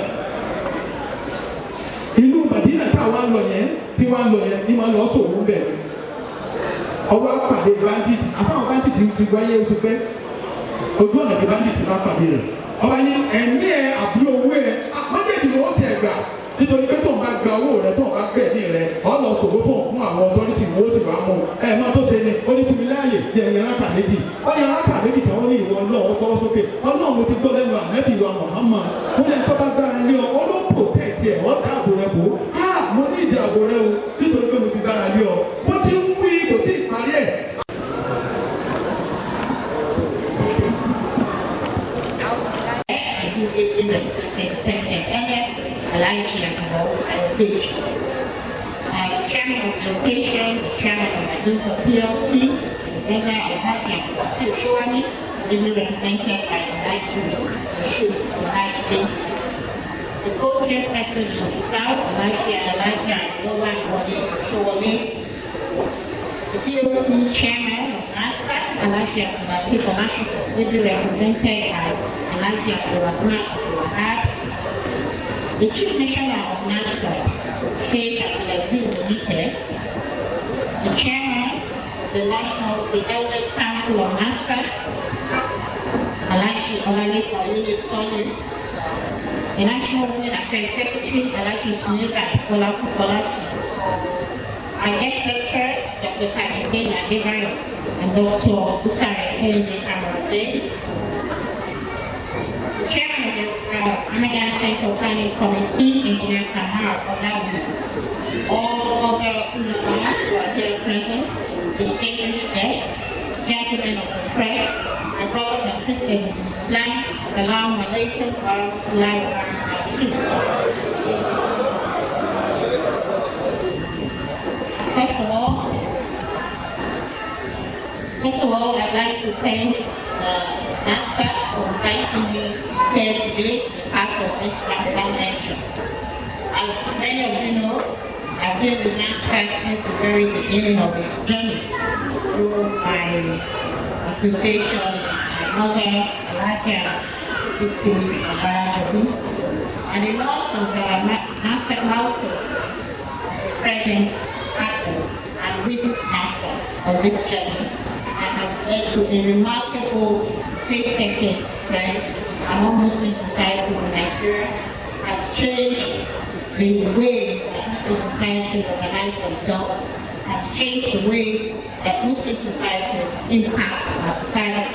S7: ìlú Madina táwa lọ yẹn tí wọ́n lọ yẹn ní máa lọ sòwò ń bẹ̀. ọwọ́ pàdé bandit àfáwọn bandit ti gbáyé o ti pẹ́ ojú ọ̀nà tí bandit bá pàdé rẹ̀. ọba ní ẹ̀mí ẹ̀ àbúrò owó ẹ̀ mọ́tẹ́ẹ̀dì ló ti ẹ̀ gbà nítorí pé tó ń bá gba owó rẹ̀ tó ń bá gbẹ̀ ní rẹ̀ ọ̀nà sòwò fún àwọn ọ̀tọ́rìtì wo sì bá mú ẹ̀ máa tó ṣe ni ó ní fúnmi láàyè yẹ ẹ̀yàn rákà méjì ọ̀yàn rákà méjì kan ó ní ìwọ ọlọ́run tọ́wọ́ sókè ọlọ́run mo ti gbọ́ lẹ́nu àmẹ́bí wa Muhammad ó ní ẹ̀tọ́ bá gbára lé ọ olóńpò tẹ̀sí ẹ̀ ọ́ dáàbò rẹ bò á mo ní ìjà àbò rẹ o nítorí pé mo ti gbára lé ọ mo ti ń wí kò tí ì parí ẹ̀.
S8: Chairman of the location, chairman of the group of PLC, and I have to show me really represented by the light the co-chair president of the South, the light and no one body show me. The PLC chairman of NASFAT, the people will be represented by the light and the chief missioner of NASFAT, Sheikh Abdulaziz, the chairman of the Elders Council of NASFAT, Alaji Olaleko Sonu, the National Women Affairs Secretary, Alaji Sunita Kolaki, our guest lecturers, Dr. Tajibin Adebayo, and Dr. Usare Kennedy Amarade, the chairman of the Ramadan Central Planning Committee, Engineer Kamar Olawi, all other Ulamah who are here present, distinguished guests, gentlemen of the press, my brothers and sisters in Islam, Assalamu alaikum wa rahmatullahi wa barakatuh. First of all, I'd like to thank NASFAT for inviting me here today to be part of this Ramadan lecture. As many of you know, I've been with NASFAT since the very beginning of its journey through my association, my mother, Alaja, Sisi, Abarajabi, and in lots of NASFAT milestones, present, active, and and with NASFAT on this journey that has led to a remarkable faith-taking trend among Muslim societies in Nigeria, has changed the way that Muslim societies organize themselves, has changed the way that Muslim societies impact our society.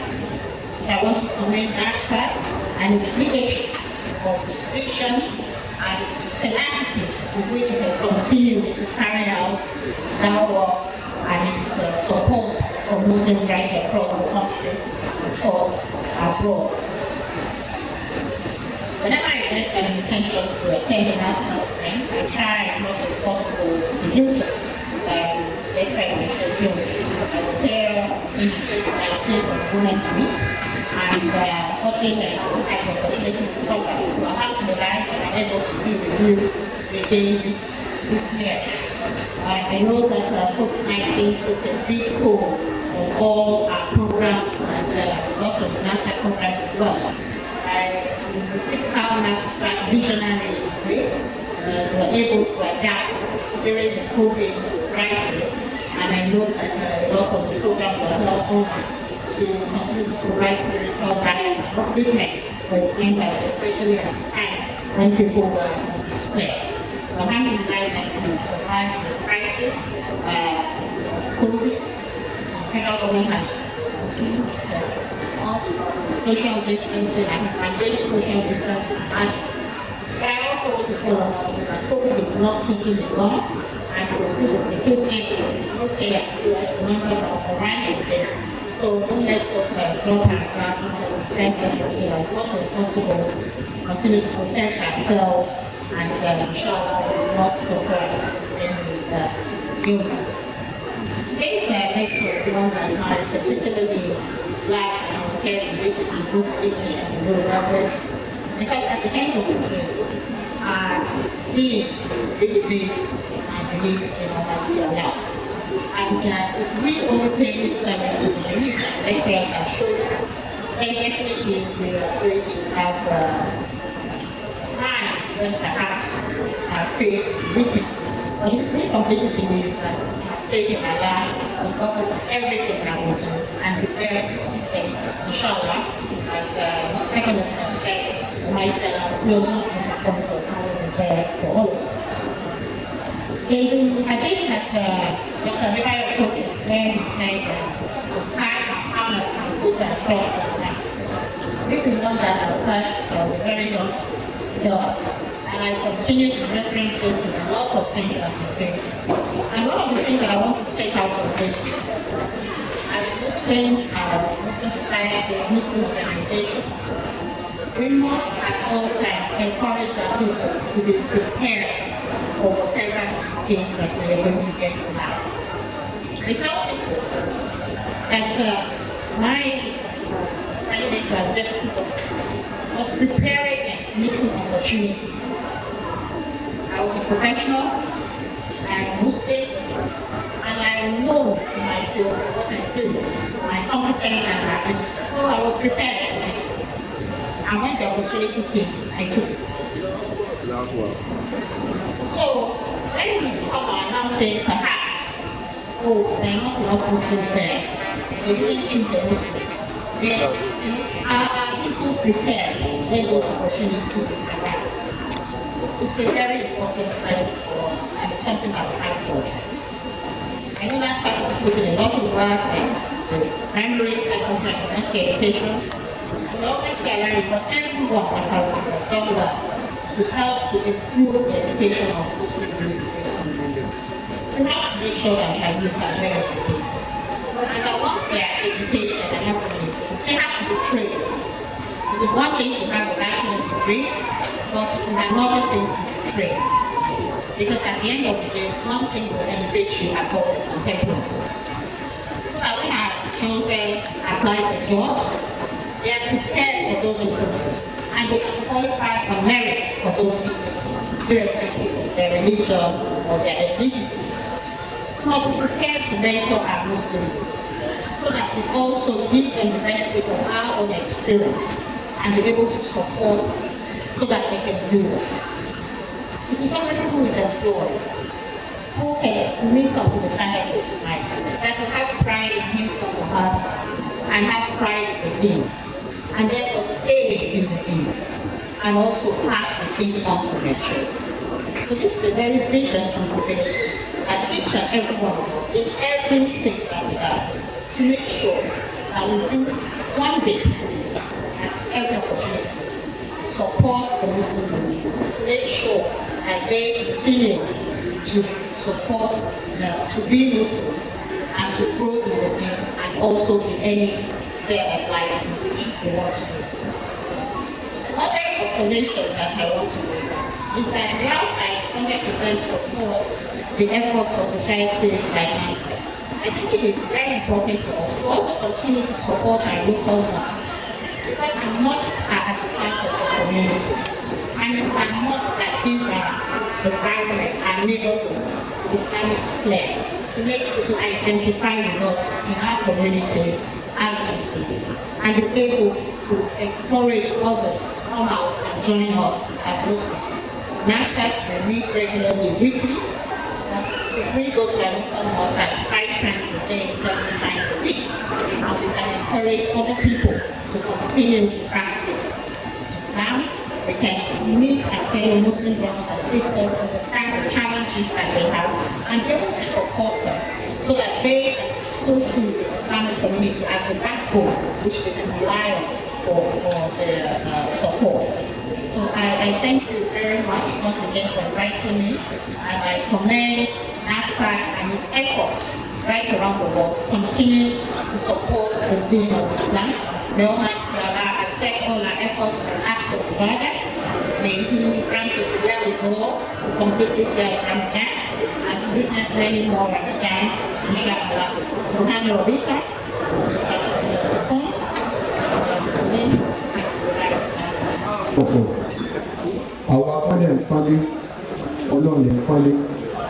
S8: I want to commend NASFAT and its leadership of vision and tenacity with which it continues to carry out that work and its support for Muslim rights across the country, of course, abroad. Whenever I get an intention to attend a national event, I try as much as possible to do so. They try to schedule a fair in 2019 of Women's Week. And hoping that I have the opportunity to come back. So alhamdulillah, I'm able to be with you within this year. I know that COVID-19 took a big toll on all our programs and lots of NASFAT programs as well. The typical NASFAT visionary way, we were able to adapt during the COVID crisis, and I know that a lot of the programs were held online to continue to provide spiritual guidance and upliftment for its members, especially at the time when people were displaced. So alhamdulillah, that we survived the crisis, COVID, the federal government has used social distancing and mandated social distancing as. But I also want to follow up that COVID is not taking it long, and it was still the case in UK and US members of the ranking there. So don't let us drop our guard and stand as much as possible, continue to protect ourselves, and inshallah not suffer any illness. Today's lecture is one that I particularly glad and I was scared to visit in both English and Yoruba, because at the end of the day, I really believe and believe in Almighty Allah. And if we only pay lip service to the beliefs and lecturers and shows, then definitely we are going to have times when perhaps our faith is weakened. But if we completely believe that our faith in Allah will cover everything that we do and prepare inshallah, as the second lecturer said, might will not disappoint us and will prepare for all of us. I think that Dr. Rivera put it where he said the fact of how much can put across the land. This is one that I've heard a very long job, and I continue to reference it in a lot of things that we say. And one of the things that I want to take out of this, as Muslims, Muslim society, Muslim organization, we must at all times encourage our people to be prepared for whatever things that we are going to get from now. I tell people that my candidate as deputy was preparing against missing opportunity. I was a professional, I'm Muslim, and I know in my field what I do, my competence and my ability. So I was prepared. And when the opportunity came, I took it. So when you come and now say perhaps, oh, there are not enough Muslims there, they just choose the Muslim. Are people prepared when those opportunities arise? It's a very important question for us, and it's something that we have to address. I know that's why we're putting a lot of work in the primary, secondary, and education. We always say but everyone that has done that to help to improve the education of Muslim youth in this country. We have to make sure that our youth are well educated. And that once they are educated and everything, they have to be trained. It is one thing to have a bachelor's degree, but it is another thing to be trained. Because at the end of the day, one thing will elevate you above the contemporary. So that when our children apply for jobs, they are prepared for those interviews, and they can qualify on merit for those interviews, irrespective of their religion or their ethnicity. We must be prepared to mentor our Muslims, so that we also give them the benefit of our own experience and be able to support so that they can do it. If somebody who is employed, who can meet up to the standards of society, that will have pride in himself or herself, and have pride in the thing, and therefore stay in the thing, and also pass the thing on to their children. So this is a very big responsibility that each and every one of us, in everything that we have, to make sure that we do one bit at every opportunity to support the Muslim community, to make sure that they continue to support, to be Muslims, and to grow in the thing, and also in any sphere of life in which they want to do. Another observation that I want to make is that whilst I 100% support the efforts of societies like NASFAT, I think it is very important for us to also continue to support our local mosques, because the mosques are at the heart of the community, and it's a mosque that gives our environment, our neighborhood, Islamic flair, to make people identify with us in our community as Muslims, and be able to encourage others to come out and join us as Muslims. NASFAT will meet regularly weekly. If we go to our local mosque at 5 times a day, 7 times a week, and we can encourage other people to continue to practice Islam. We can meet our fellow Muslim brothers and sisters, understand the challenges that they have, and be able to support them so that they still see the Islamic community as the backbone which they can rely on for their support. So I thank you very much once again for inviting me, and I commend NASFAT and its efforts right around the world to continue to support the deen of Islam. May Almighty Allah accept all our efforts and acts of ibadah. May He grant us the wherewithal to complete this year of Ramadan and to witness many more Ramadan, inshallah. Subhana Rabbika.
S6: Àwọn akọ́lẹ̀ ń pálí, ọlọ́run lè ń pálí,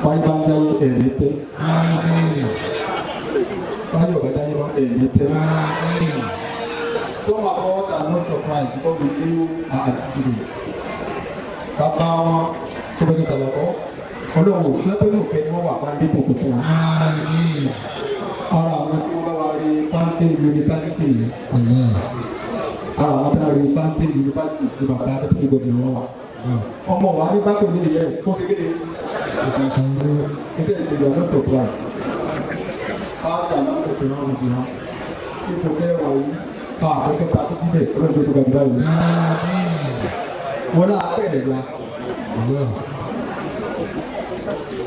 S6: fáyé bá ń dáyé ẹ̀rí tẹ́. Fáyé ọ̀gá dáyé wá ẹ̀rí tẹ́. Some of us are not surprised because we feel activity. Bàbá wọn tó bẹ́ẹ̀ ní tàlọ́kọ́, ọlọ́run lẹ́pẹ́ ní òkè ni wọ́n wà bá ń dípò kòkó. Ara àwọn tí wọ́n bá wá rí pàǹtí yunifásitì yìí. Ara àwọn tí wọ́n rí pàǹtí yunifásitì ní bàbá àti gbogbo wọn wà. Ọmọ wa ní bákan ní ìyẹn kó kékeré. Ilé ìgbìyànjú náà tó plan. Báńkì àná kò fi hàn mí hàn. Ipò kẹwàá yìí ká àkókò ta kó síbẹ̀ ọlọ́dún tó gbàgbé báyìí. Wọ́n náà bẹ̀rẹ̀ wa.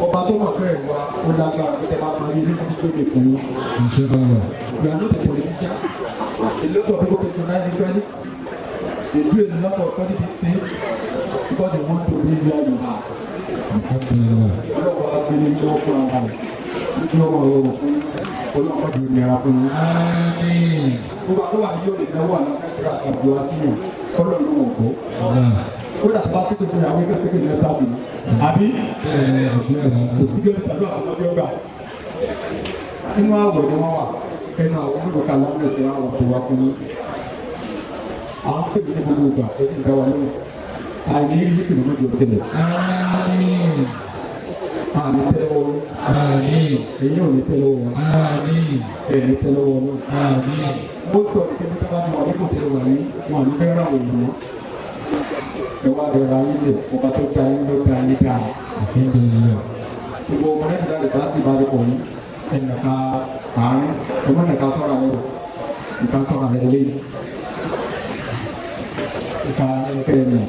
S6: Ọba tó mọ̀ bẹ́ẹ̀ wa ó lágbára pé tẹ́lá máa yé nípa tó lè fún un. Ìyànú ti politician. A lot of people patronize the credit. They do a lot of funny things because they want to be where you are. Ọlọ́pàá wa gbé ní ìjọ fún àwọn ìjọ ọmọ ọ̀rọ̀ fún ọlọ́pàá ju ìnira fún un. Gbogbo àwọn àmì yóò lè náwó àwọn akẹ́kọ̀ọ́ àti àbúrò sí yàn kọ́lọ̀ ló wọ̀ kó. Ó dàbí bá pépé fún àwọn akẹ́kọ̀ọ́ kékeré lẹ́sà bì. Àbí kò sí kí ó ti tàbí àwọn ọmọdé ọgbà. Inú àwọ̀ ni wọ́n wà. Ẹnu àwọn olùkọ́ àwọn ọmọ ẹ̀sẹ̀ àwọn ọ̀tọ̀ wa fún yín. Àwọn pèmí ní gbogbo ìgbà ẹ̀sìn ìgbà wa lóhùn. Àìní yìí kìlọ̀ mọ́jọ tẹ̀lẹ̀. Àmì tẹ́lẹ̀ wọ́n. Èyí ò ní tẹ́lẹ̀ wọ́n. Ẹ̀ní tẹ́lẹ̀ wọ́n. Ó sọ ní kébí tábà ní wà ní kò tẹ́lẹ̀ wà ní wọn ní fẹ́ràn òyìn mọ́. Ẹ wá bẹ̀rẹ̀ ayé lè ọba tó ta ayé ló ta ayé dáa. Gbogbo ọmọ náà ti dáre bá ti bá rẹ̀ pọ̀ ní ẹnìkan àárín ọmọ nìkan sọ̀rọ̀ rẹ̀ nìkan sọ̀rọ̀ rẹ̀ lé. Ìka ẹnikẹ́ni nù.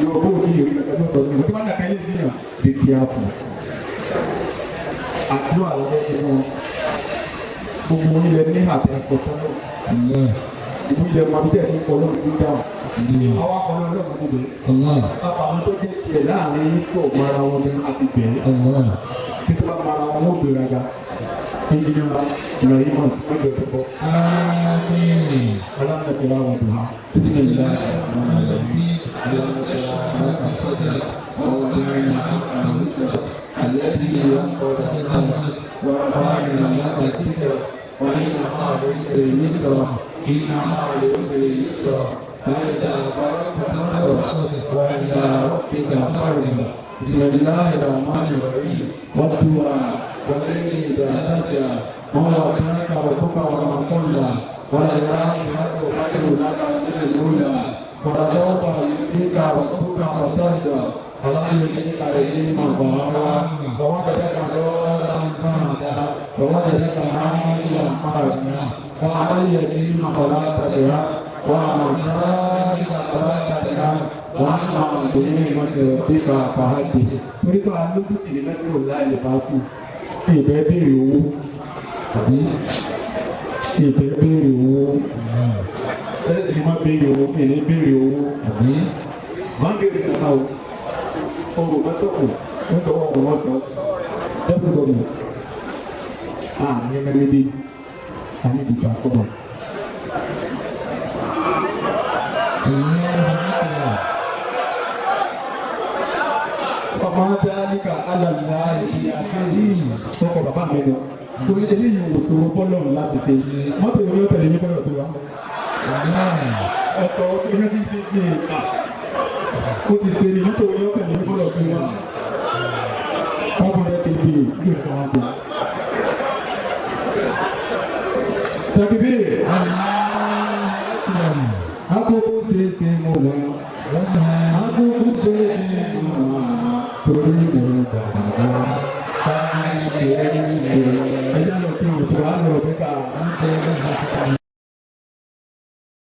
S6: Yóò bó ní ìrírí ẹgbẹ́ tó tọ́jú ìwé tí wọ́n dàka ilé ìdíyàn lè kí á fún. Àdúrà lọ́wọ́ ẹni wọn. Gbogbo ilẹ̀ ní àti ẹ̀kọ́ tọ́lọ́. Ìlú ilẹ̀ mọ̀ abíjẹ́ ní kọ́ lọ́rùn ní dáhùn. Àwọn akọ̀lọ́ ọlọ́run níbi. Bàbá àwọn tó jẹ́ tiẹ̀ láàrin tó mara wọn ní àti bẹ̀rẹ̀. Títí bá mara wọn ó gbéraga. Engineer Reliance mọ́jọ tó bọ́. Aláǹdà tí wàá wà dùn á. Bísí ní ìlà الذي ينقض الأمر ورفعنا لك ذكرك وإن مع العسر يسرا إن مع العسر يسرا فإذا فرغت فانصب وإلى ربك فارغب بسم الله الرحمن الرحيم والدعاء والليل إذا سجى ما ودعك ربك وما قلى وللآخرة خير لك من الأولى ولسوف يؤتيك ربك فترضى ألم يجدك يتيما فآوى ووجدك ضالا فهدى ووجدك عائلا فأغنى وأما اليتيم فلا تقهر وأما السائل فلا تنهر وأما بنعمة ربك فحدث. Torí pé alójú kìí lẹ́nu láì bá kú, ìbẹ́ béèrè owó, àbí ìbẹ́ béèrè owó, ẹ̀sìn má béèrè owó, ìní béèrè owó, àbí má béèrè kàkà o, ọ̀rọ̀ mẹ́tọ́kù, nítorí ọ̀rọ̀ mọ́tọ́, everybody, ní ẹgbẹ́ àní ìdìbò àkọ́bọ̀. Ọmọ dáríkà alàlá ìyàkẹ́sí ọkọ̀ bàbá mi lọ. Torí eléyìí wò tó bọ́lọ̀ láti ṣe. Mọ́tò ìwé ọ̀tẹ̀lẹ̀ ní bọ́lọ̀ tó wà. Ọkọ̀ ìwé ti ṣe ní ìta. Ó ti ṣe ní mọ́tò ìwé ọ̀tẹ̀lẹ̀ ní bọ́lọ̀ tó wà. Ọkọ̀ rẹ̀ ti di ìlú ìfọ̀n wọn tó. Tẹ̀kíbí. Akókó ṣe ṣe mo lọ. Akókó ṣe ṣe mo lọ. Torí mo dàgbà. Ká ṣe é ṣe. Ẹ jẹ́ lọ kí o tó wá lọ bí ká.